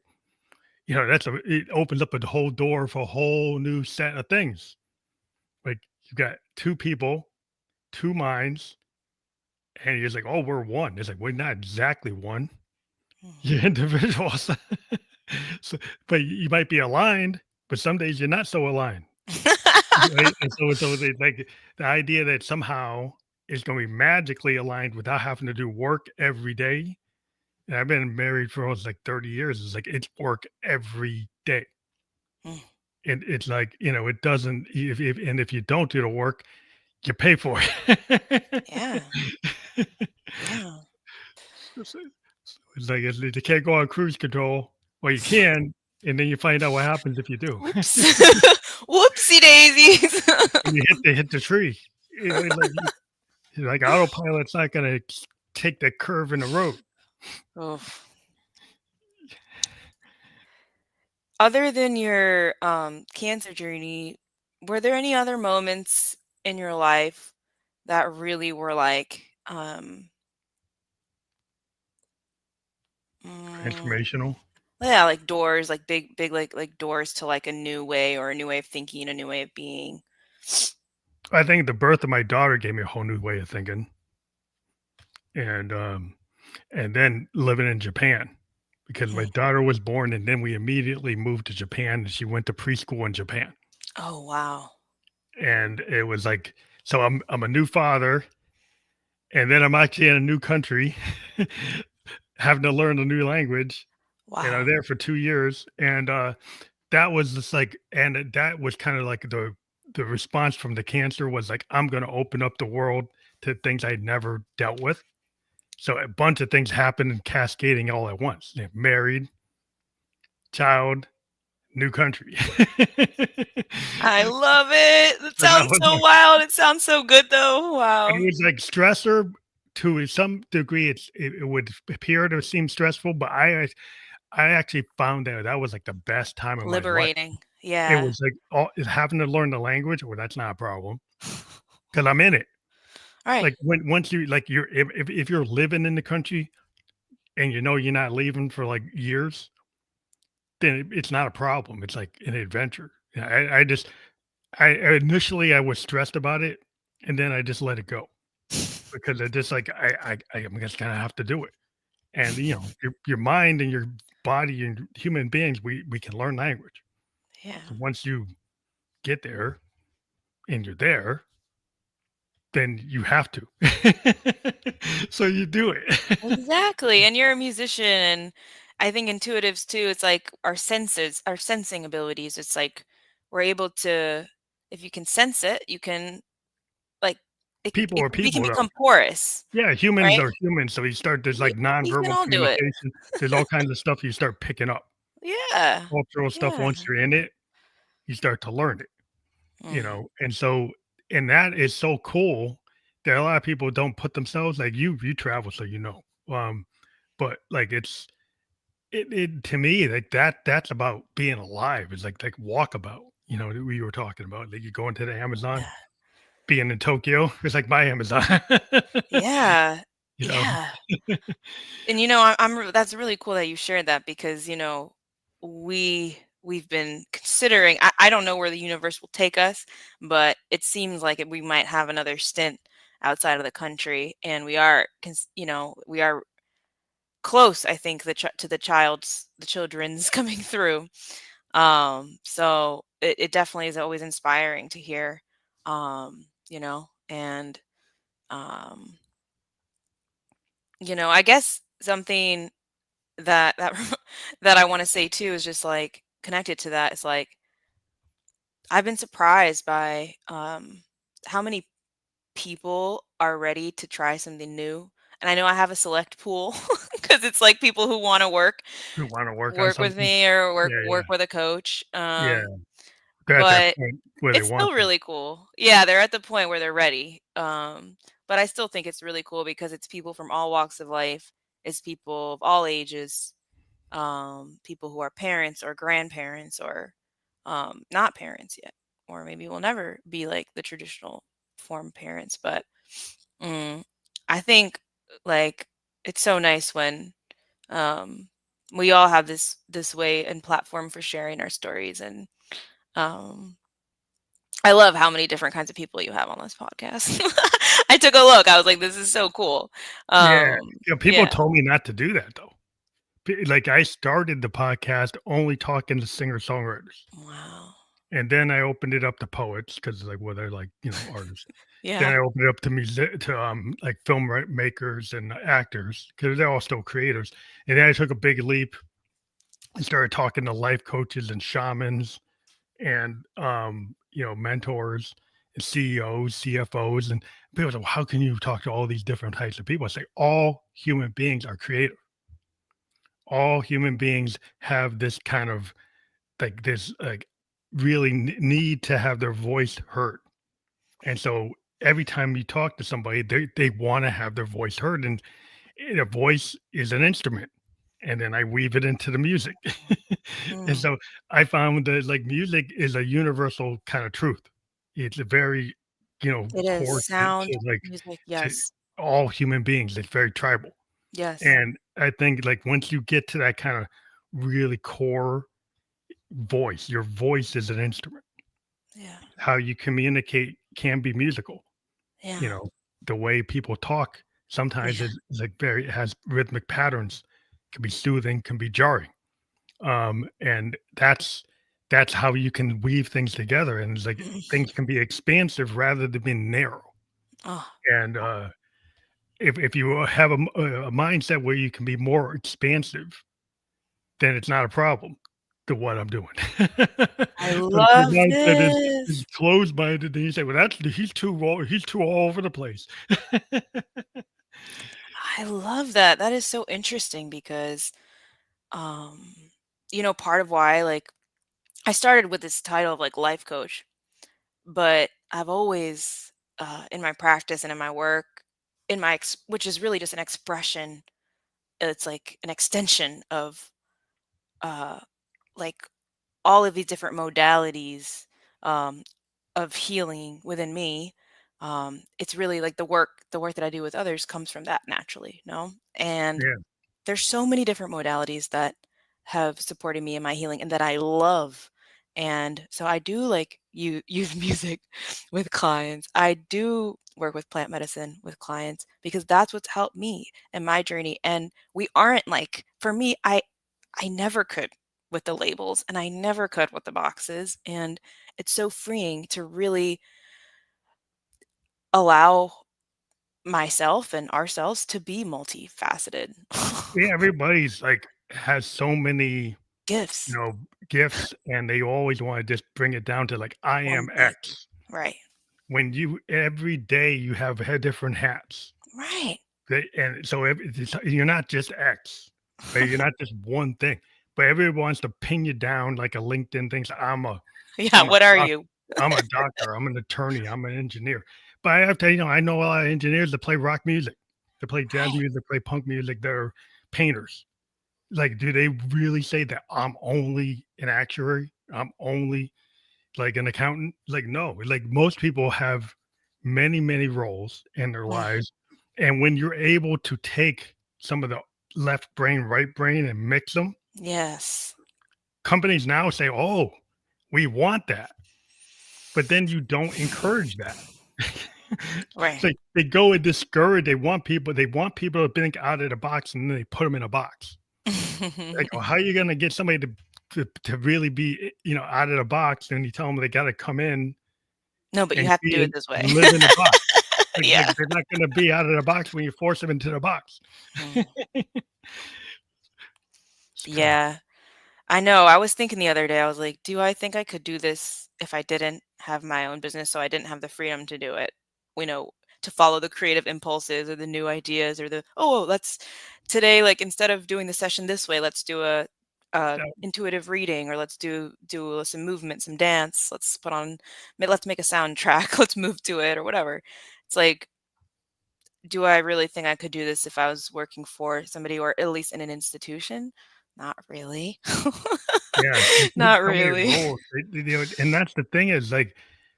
Speaker 1: it opens up a whole door for a whole new set of things. Like, you got two people, two minds, and you're just like, oh, we're one. It's like, we're not exactly one.
Speaker 2: mhm.
Speaker 1: You're individuals. So, but you might be aligned, but some days you're not so aligned. Right? And so they like the idea that somehow it's gonna be magically aligned without having to do work every day. And I've been married for almost like 30 years. It's like it's work every day.
Speaker 2: Mm,
Speaker 1: And it's like, it doesn't if you don't do the work, you pay for it.
Speaker 2: yeah. Yeah.
Speaker 1: So it's like you can't go on cruise control. Well, you can, and then you find out what happens if you do.
Speaker 2: Oops. Whoopsie daisies.
Speaker 1: And you hit the tree. Like autopilot's not gonna take the curve in the road.
Speaker 2: Oof. Other than your cancer journey, were there any other moments in your life that really were like, mm,
Speaker 1: Transformational.
Speaker 2: yeah, like doors, like big, like doors to like a new way or a new way of thinking, a new way of being?
Speaker 1: I think the birth of my daughter gave me a whole new way of thinking, and, and then living in Japan, because my
Speaker 2: Mm.
Speaker 1: daughter was born, and then we immediately moved to Japan, and she went to preschool in Japan,
Speaker 2: Oh, wow.
Speaker 1: and it was like, so I'm a new father, and then I'm actually in a new country, having to learn a new language, and I'm
Speaker 2: Wow.
Speaker 1: there for 2 years, and, that was just like, and that was kinda like the response from the cancer was like, "I'm gonna open up the world to things I'd never dealt with." So a bunch of things happened and cascading all at once. Married, child, new country.
Speaker 2: I love it. That
Speaker 1: So that
Speaker 2: sounds
Speaker 1: was
Speaker 2: so wild. It sounds so good though.
Speaker 1: it
Speaker 2: Wow.
Speaker 1: was like stressor to some degree. It would appear to seem stressful, but I actually found that that was like the best time of my life.
Speaker 2: Liberating.
Speaker 1: It
Speaker 2: Yeah.
Speaker 1: was like having to learn the language. Well, that's not a problem because I'm in it.
Speaker 2: All right.
Speaker 1: Like when once you like you're if you're living in the country and you're not leaving for like years, then it's not a problem. It's like an adventure. Yeah, initially I was stressed about it, and then I just let it go because I just like I'm just gonna have to do it. And your mind and your body and human beings, we can learn language.
Speaker 2: Yeah.
Speaker 1: So once you get there and you're there, then you have to. So you do it.
Speaker 2: Exactly. And you're a musician, and I think intuitives too, it's like our senses, our sensing abilities. It's like we're able to, if you can sense it, you can like
Speaker 1: People are
Speaker 2: we can
Speaker 1: people though.
Speaker 2: become porous,
Speaker 1: Yeah, humans
Speaker 2: right?
Speaker 1: are humans, so you start there's,
Speaker 2: We
Speaker 1: like,
Speaker 2: we can
Speaker 1: nonverbal
Speaker 2: all do it.
Speaker 1: communication, there's all kinds of stuff you start picking up.
Speaker 2: Yeah.
Speaker 1: Cultural stuff,
Speaker 2: Yeah.
Speaker 1: once you're in it, you start to learn it,
Speaker 2: Mm,
Speaker 1: and so and that is so cool that a lot of people don't put themselves like, you travel, so but, like, it to me, like, that's about being alive, it's like walkabout, that we were talking about, like, you go into the Amazon,
Speaker 2: yeah.
Speaker 1: being in Tokyo, it's like my Amazon,
Speaker 2: Yeah.
Speaker 1: you know?
Speaker 2: Yeah. And that's really cool that you shared that because we've been considering. I don't know where the universe will take us, but it seems like we might have another stint outside of the country, and we are close. I think to the children's coming through. So it definitely is always inspiring to hear. And um, I guess something that that I wanna say too is just, like, connected to that is, like, I've been surprised by, how many people are ready to try something new, and I know I have a select pool because it's, like, people who wanna
Speaker 1: Who wanna work on
Speaker 2: work with
Speaker 1: something.
Speaker 2: me or
Speaker 1: Yeah,
Speaker 2: work with a coach,
Speaker 1: yeah. They're at that
Speaker 2: but
Speaker 1: point where they
Speaker 2: it's
Speaker 1: want
Speaker 2: still
Speaker 1: to.
Speaker 2: really cool. Yeah, they're at the point where they're ready, but I still think it's really cool because it's people from all walks of life, it's people of all ages, people who are parents or grandparents or not parents yet. or maybe we'll never be like the traditional form parents. But mm, I think like it's so nice when um, we all have this way and platform for sharing our stories. And um, I love how many different kinds of people you have on this podcast. I took a look. I was like, this is so cool.
Speaker 1: Yeah,
Speaker 2: Um,
Speaker 1: people
Speaker 2: yeah.
Speaker 1: told me not to do that though. Like I started the podcast only talking to singer-songwriters,
Speaker 2: Wow.
Speaker 1: and then I opened it up to poets because like, well, they're like, artists. Then
Speaker 2: Yeah.
Speaker 1: I opened it up to music to, like, makers and actors because 'cause they're all still creators, and then I took a big leap and started talking to life coaches and shamans and, mentors and CEOs, CFOs, and people say, "Well, how can you talk to all these different types of people?" I say, "All human beings are creative. All human beings have this kind of, like, this, like, really need to have their voice heard." And so every time you talk to somebody, they wanna have their voice heard, and a voice is an instrument, and then I weave it into the music. And
Speaker 2: Mm.
Speaker 1: so I found that, like, music is a universal kinda truth. It's a very,
Speaker 2: It is
Speaker 1: core
Speaker 2: sound,
Speaker 1: to, like,
Speaker 2: music.
Speaker 1: to
Speaker 2: Yes.
Speaker 1: all human beings. It's very tribal.
Speaker 2: Yes.
Speaker 1: And I think, like, once you get to that kinda really core voice, your voice is an instrument.
Speaker 2: Yeah.
Speaker 1: How you communicate can be musical. You
Speaker 2: Yeah.
Speaker 1: know, the way people talk sometimes
Speaker 2: Yeah.
Speaker 1: is like it has rhythmic patterns, can be soothing, can be jarring. And that's how you can weave things together. And it's like
Speaker 2: Mm.
Speaker 1: things can be expansive rather than being narrow.
Speaker 2: Oh,
Speaker 1: And if you have a mindset where you can be more expansive, then it's not a problem to what I'm doing.
Speaker 2: I
Speaker 1: But if your
Speaker 2: love
Speaker 1: mindset is
Speaker 2: this.
Speaker 1: closed-minded, then you say, "Well, he's too all over the place."
Speaker 2: I love that. That is so interesting because, um, part of why, like, I started with this title of like life coach, but I've always, in my practice and in my work, which is really just an expression, it's like an extension of, uh, like all of these different modalities um, of healing within me. It's really like the work that I do with others comes from that naturally, no? And
Speaker 1: Yeah.
Speaker 2: there's so many different modalities that have supported me in my healing and that I love. And so I do like you use music with clients. I do work with plant medicine with clients because that's what's helped me in my journey. And we aren't like for me, I never could with the labels and I never could with the boxes. And it's so freeing to really allow myself and ourselves to be multifaceted.
Speaker 1: Yeah, everybody's, like, has so many, you
Speaker 2: Gifts.
Speaker 1: know, gifts, and they always wanna just bring it down to, like, "I
Speaker 2: One
Speaker 1: am
Speaker 2: thing.
Speaker 1: X."
Speaker 2: Right.
Speaker 1: When you every day you have had different hats.
Speaker 2: Right.
Speaker 1: And so you're not just X, right? You're not just one thing, but everyone wants to pin you down like a LinkedIn thing. So
Speaker 2: Yeah,
Speaker 1: I'm a
Speaker 2: what are
Speaker 1: doc
Speaker 2: you?
Speaker 1: I'm a doctor, I'm an attorney, I'm an engineer. But I have to, I know a lot of engineers that play rock music, that play jazz
Speaker 2: Right.
Speaker 1: music, play punk music, they're painters. Like, do they really say that I'm only an actuary? I'm only like an accountant? Like, no. Like most people have many, many roles in their
Speaker 2: Yeah.
Speaker 1: lives. And when you're able to take some of the left brain, right brain and mix them,
Speaker 2: Yes.
Speaker 1: companies now say, "Oh, we want that." But then you don't encourage that.
Speaker 2: Right.
Speaker 1: So they go and discourage, they want people to think out of the box and then they put them in a box. Like, well, how are you gonna get somebody to really be, out of the box, and you tell them they gotta come in
Speaker 2: No, but you
Speaker 1: and
Speaker 2: have to do
Speaker 1: be
Speaker 2: it
Speaker 1: in
Speaker 2: this way.
Speaker 1: live in a box. Like,
Speaker 2: Yeah.
Speaker 1: they're not gonna be out of the box when you force them into the box.
Speaker 2: Mm.
Speaker 1: It's kinda
Speaker 2: Yeah. I know. I was thinking the other day, I was like, do I think I could do this if I didn't have my own business? So I didn't have the freedom to do it, you know, to follow the creative impulses or the new ideas or let's today, like instead of doing the session this way, let's do a
Speaker 1: that
Speaker 2: intuitive reading or let's do some movement, some dance. Let's make a soundtrack. Let's move to it or whatever. It's like, do I really think I could do this if I was working for somebody or at least in an institution? Not really.
Speaker 1: Yeah, they put
Speaker 2: Not
Speaker 1: so many
Speaker 2: really.
Speaker 1: roles, and that's the thing is, like,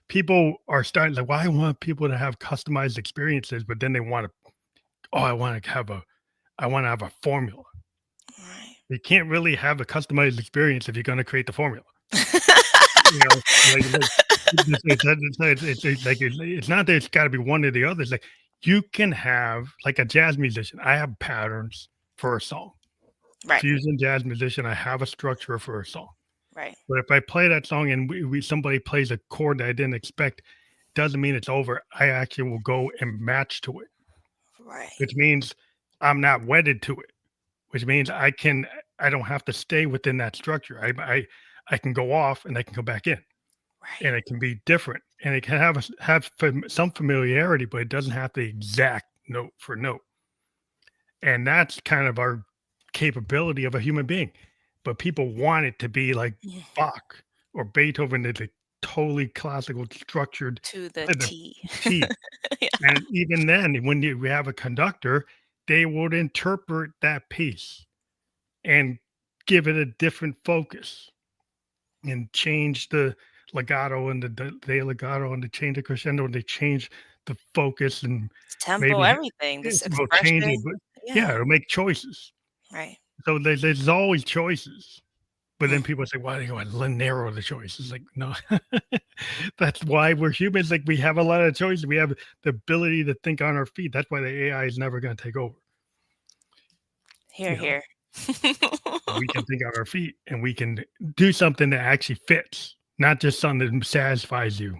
Speaker 1: people are starting like, "Well, I want people to have customized experiences," but then they wanna, "Oh, I wanna have a formula."
Speaker 2: Right.
Speaker 1: You can't really have a customized experience if you're gonna create the formula, you know? It's not that it's gotta be one or the other, it's like, you can have like a jazz musician, I have patterns for a song.
Speaker 2: Right,
Speaker 1: Fusion jazz musician, I have a structure for a song.
Speaker 2: right,
Speaker 1: But if I play that song and we somebody plays a chord that I didn't expect, doesn't mean it's over. I actually will go and match to it,
Speaker 2: right,
Speaker 1: which means I'm not wedded to it, which means I don't have to stay within that structure. I can go off and I can come back in,
Speaker 2: right.
Speaker 1: and it can be different, and it can have some familiarity, but it doesn't have the exact note for note. And that's kind of our capability of a human being. But people want it to be like
Speaker 2: Mm.
Speaker 1: Bach or Beethoven, it's a totally classical structured
Speaker 2: To the
Speaker 1: to the
Speaker 2: T.
Speaker 1: T.
Speaker 2: Yeah.
Speaker 1: And even then, when you have a conductor, they would interpret that piece and give it a different focus and change the legato and the legato and they change the crescendo and they change the focus and
Speaker 2: Tempo,
Speaker 1: maybe
Speaker 2: everything, this
Speaker 1: it's about change it,
Speaker 2: expression.
Speaker 1: but yeah,
Speaker 2: Yeah,
Speaker 1: it'll make choices.
Speaker 2: right.
Speaker 1: So there's always choices. But
Speaker 2: Mm,
Speaker 1: then people say, "Why do you want to narrow the choices?" Like, no, that's why we're humans. Like, we have a lot of choices. We have the ability to think on our feet. That's why the AI is never going to take over.
Speaker 2: here,
Speaker 1: You know,
Speaker 2: here.
Speaker 1: we can think on our feet and we can do something that actually fits, not just something that satisfies you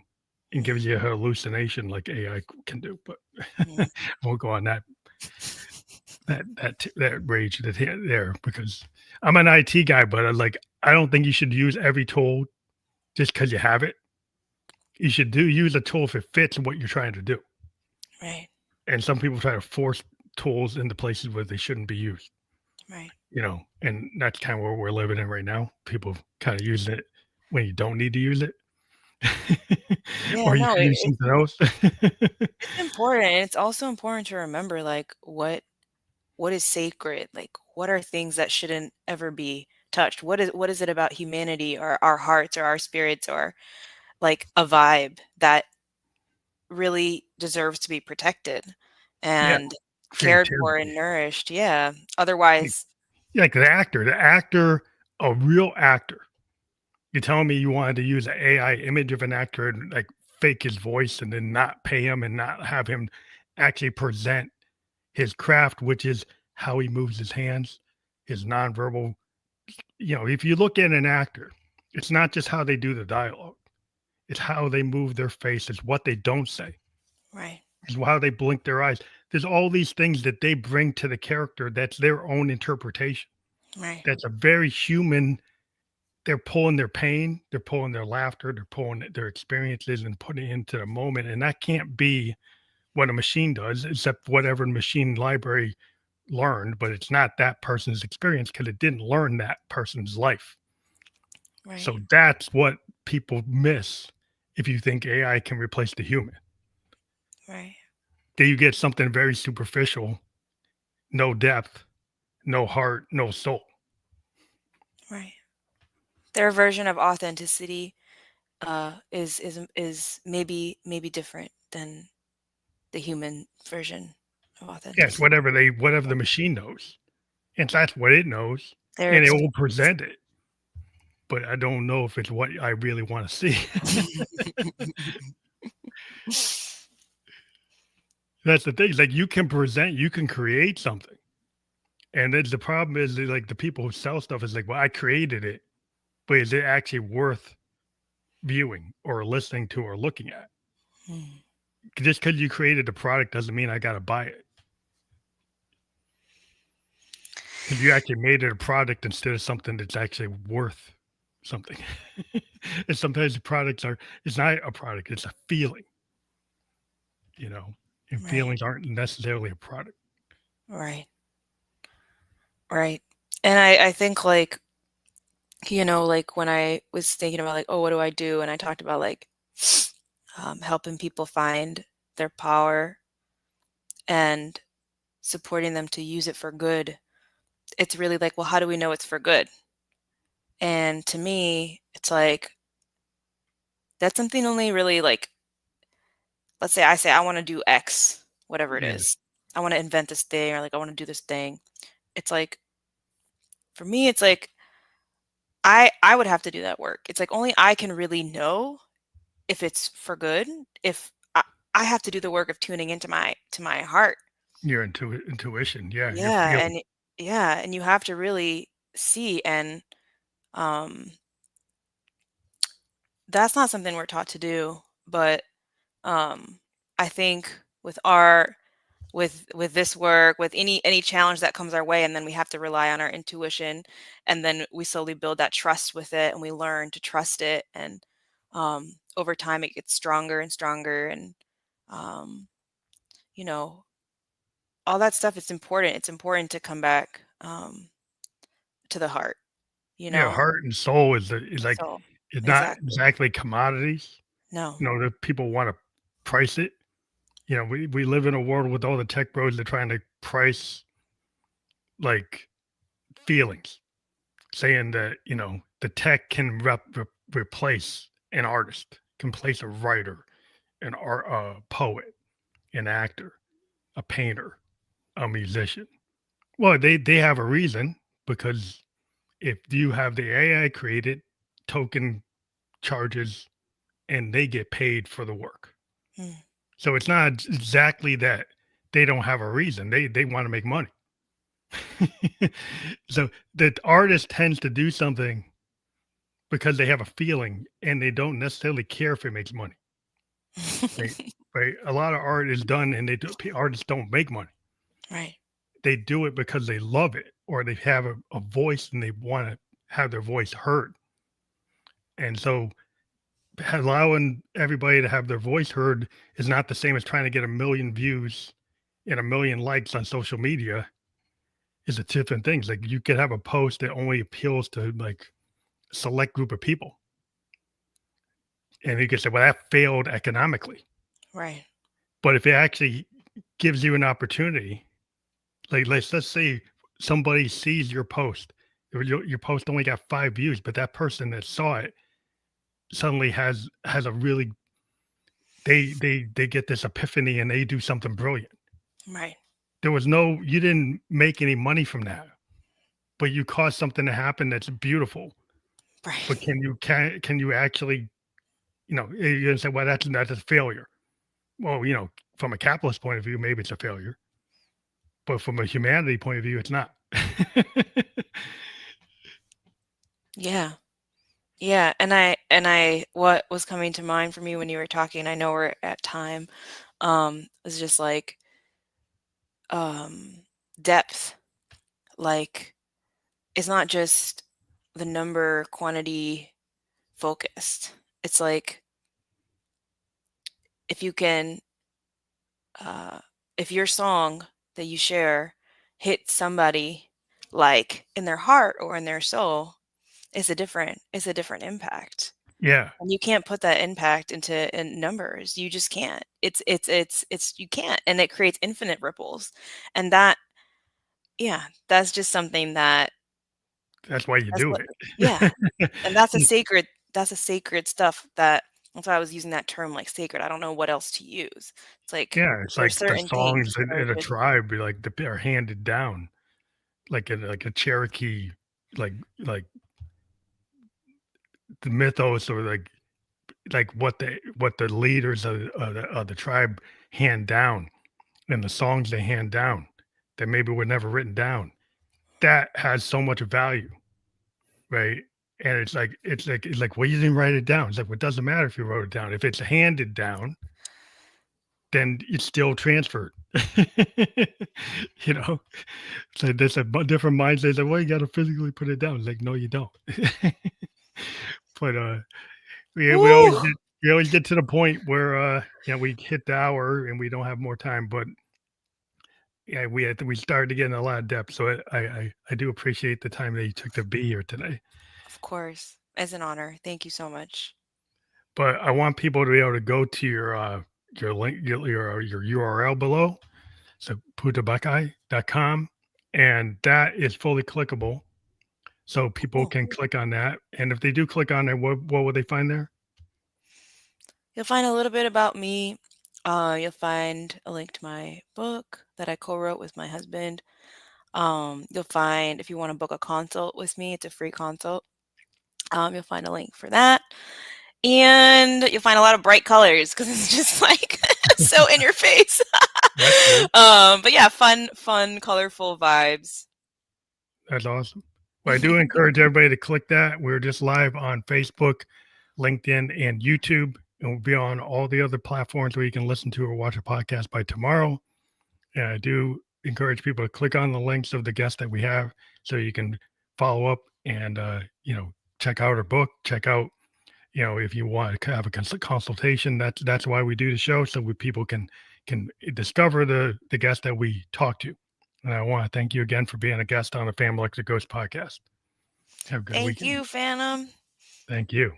Speaker 1: and
Speaker 2: Mm,
Speaker 1: gives you a hallucination like AI can do. But
Speaker 2: mm.
Speaker 1: I won't go on that rage there because I'm an IT guy, but I don't think you should use every tool just because you have it. You should do use a tool if it fits what you're trying to do.
Speaker 2: Right,
Speaker 1: And some people try to force tools into places where they shouldn't be used,
Speaker 2: right.
Speaker 1: and that's kind of where we're living in right now. People kind of using it when you don't need to use it,
Speaker 2: Yeah,
Speaker 1: or you
Speaker 2: no,
Speaker 1: could use something else.
Speaker 2: it's important, and it's also important to remember, like, what is sacred? Like, what are things that shouldn't ever be touched? What is it about humanity or our hearts or our spirits or, like, a vibe that really deserves to be protected
Speaker 1: Yeah,
Speaker 2: and cared for
Speaker 1: creativity.
Speaker 2: and nourished? Yeah.
Speaker 1: Like
Speaker 2: Otherwise
Speaker 1: like a real actor. You're telling me you wanted to use an AI image of an actor and like fake his voice and then not pay him and not have him actually present his craft, which is how he moves his hands, his nonverbal. If you look at an actor, it's not just how they do the dialogue, it's how they move their face, it's what they don't say,
Speaker 2: right,
Speaker 1: it's how they blink their eyes. There's all these things that they bring to the character that's their own interpretation.
Speaker 2: right,
Speaker 1: That's a very human. They're pulling their pain, they're pulling their laughter, they're pulling their experiences and putting it into the moment. And that can't be what a machine does, except whatever machine library learned, but it's not that person's experience because it didn't learn that person's life.
Speaker 2: right,
Speaker 1: So that's what people miss if you think AI can replace the human.
Speaker 2: right,
Speaker 1: Then you get something very superficial, no depth, no heart, no soul.
Speaker 2: right. Their version of authenticity, is maybe different than the human version of
Speaker 1: Yes,
Speaker 2: authenticity.
Speaker 1: whatever the machine knows. And that's what it knows.
Speaker 2: Their
Speaker 1: And it will
Speaker 2: experience.
Speaker 1: present it. But I don't know if it's what I really want to see. That's the thing. Like you can create something. And then the problem is that, like the people who sell stuff is like, well, I created it, but is it actually worth viewing or listening to or looking at?
Speaker 2: Mm,
Speaker 1: Just because you created a product doesn't mean I got to buy it. Because you actually made it a product instead of something that's actually worth something. And sometimes the products are, it's not a product, it's a feeling, you know, and
Speaker 2: right,
Speaker 1: feelings aren't necessarily a product.
Speaker 2: right, right. And I think, like, like, when I was thinking about, like, "Oh, what do I do?" And I talked about, like, helping people find their power and supporting them to use it for good. It's really like, well, how do we know it's for good? And to me, it's like that's something only really like, let's say I say I want to do X, whatever it
Speaker 1: Yeah,
Speaker 2: is. I want to invent this thing, or like I want to do this thing. It's like for me, it's like I would have to do that work. It's like only I can really know if it's for good. If I have to do the work of tuning into my heart.
Speaker 1: your intuition. Yeah, your
Speaker 2: Yeah,
Speaker 1: feeling.
Speaker 2: and yeah, and you have to really see, and um that's not something we're taught to do, but um I think with our with this work, with any challenge that comes our way, and then we have to rely on our intuition, and then we slowly build that trust with it, and we learn to trust it, and over time it gets stronger and stronger, and um you know, all that stuff. It's important to come back to the heart, you
Speaker 1: Yeah,
Speaker 2: know.
Speaker 1: heart and soul is like
Speaker 2: So
Speaker 1: it's not
Speaker 2: exactly.
Speaker 1: exactly commodities.
Speaker 2: No.
Speaker 1: You know, that people want to price it. You know, we live in a world with all the tech bros that are trying to price like feelings, saying that the tech can replace an artist, can replace a writer, an art, poet, an actor, a painter, a musician. Well, they have a reason because if you have the AI created token charges and they get paid for the work.
Speaker 2: Mm.
Speaker 1: So it's not exactly that they don't have a reason. They want to make money. So the artist tends to do something because they have a feeling and they don't necessarily care if it makes money. Right. Right. A lot of art is done and artists don't make money.
Speaker 2: Right.
Speaker 1: They do it because they love it or they have a voice and they want to have their voice heard. And so allowing everybody to have their voice heard is not the same as trying to get a million views and a million likes on social media. Is a different things. Like you could have a post that only appeals to like a select group of people. And you could say, well, that failed economically.
Speaker 2: Right.
Speaker 1: But if it actually gives you an opportunity, like let's say somebody sees your post, your post only got 5 views, but that person that saw it suddenly has a really they get this epiphany and they do something brilliant.
Speaker 2: Right.
Speaker 1: There was no you didn't make any money from that, but you caused something to happen that's beautiful. But
Speaker 2: Right.
Speaker 1: can you actually, you're gonna say, well, that's a failure. Well, from a capitalist point of view, maybe it's a failure, but from a humanity point of view, it's not.
Speaker 2: Yeah. Yeah, and I what was coming to mind for me when you were talking, I know we're at time, is just like um depth. Like it's not just the number quantity focused. It's like if you can uh if your song that you share hits somebody like in their heart or in their soul, it's a different impact.
Speaker 1: Yeah,
Speaker 2: And you can't put that impact in numbers. You just can't. It's you can't, and it creates infinite ripples. And that, yeah, that's just something that
Speaker 1: that's why you
Speaker 2: that's
Speaker 1: do
Speaker 2: what, yeah,
Speaker 1: it.
Speaker 2: and that's a sacred stuff that's why I was using that term like sacred. I don't know what else to use. It's like
Speaker 1: Yeah, it's
Speaker 2: there's
Speaker 1: like the
Speaker 2: certain things
Speaker 1: songs
Speaker 2: that are
Speaker 1: in a
Speaker 2: just
Speaker 1: tribe, like are handed down, like a Cherokee, like the mythos or like what the leaders of the tribe hand down and the songs they hand down that maybe were never written down. That has so much value, right? And it's like, well, you didn't write it down. It's like, well, it doesn't matter if you wrote it down. If it's handed down, then it's still transferred. you know, so there's a different mindset. Like, well, you got to physically put it down. It's like, no, you don't. But we always
Speaker 2: woo.
Speaker 1: get to the point where we hit the hour and we don't have more time. But yeah, we started to get in a lot of depth. So I do appreciate the time that you took to be here today.
Speaker 2: Of course. It's an honor. Thank you so much.
Speaker 1: But I want people to be able to go to your link your URL below. So putabakai.com, and that is fully clickable. so people
Speaker 2: Cool.
Speaker 1: can click on that. And if they do click on it, what will they find there?
Speaker 2: You'll find a little bit about me. You'll find a link to my book that I co-wrote with my husband. You'll find, if you want to book a consult with me, it's a free consult. You'll find a link for that. And you'll find a lot of bright colors because it's just like so in your face.
Speaker 1: That's good.
Speaker 2: But yeah, fun, colorful vibes.
Speaker 1: That's awesome. Well, I do encourage everybody to click that. We're just live on Facebook, LinkedIn, and YouTube, and we'll be on all the other platforms where you can listen to or watch a podcast by tomorrow. And I do encourage people to click on the links of the guests that we have so you can follow up and, check out our book, check out, if you want to have a consultation. That's why we do the show, so people can discover the guests that we talk to. And I want to thank you again for being a guest on the Family Like the Ghost podcast. Have a good
Speaker 2: Thank
Speaker 1: weekend.
Speaker 2: you, Phantom.
Speaker 1: Thank you.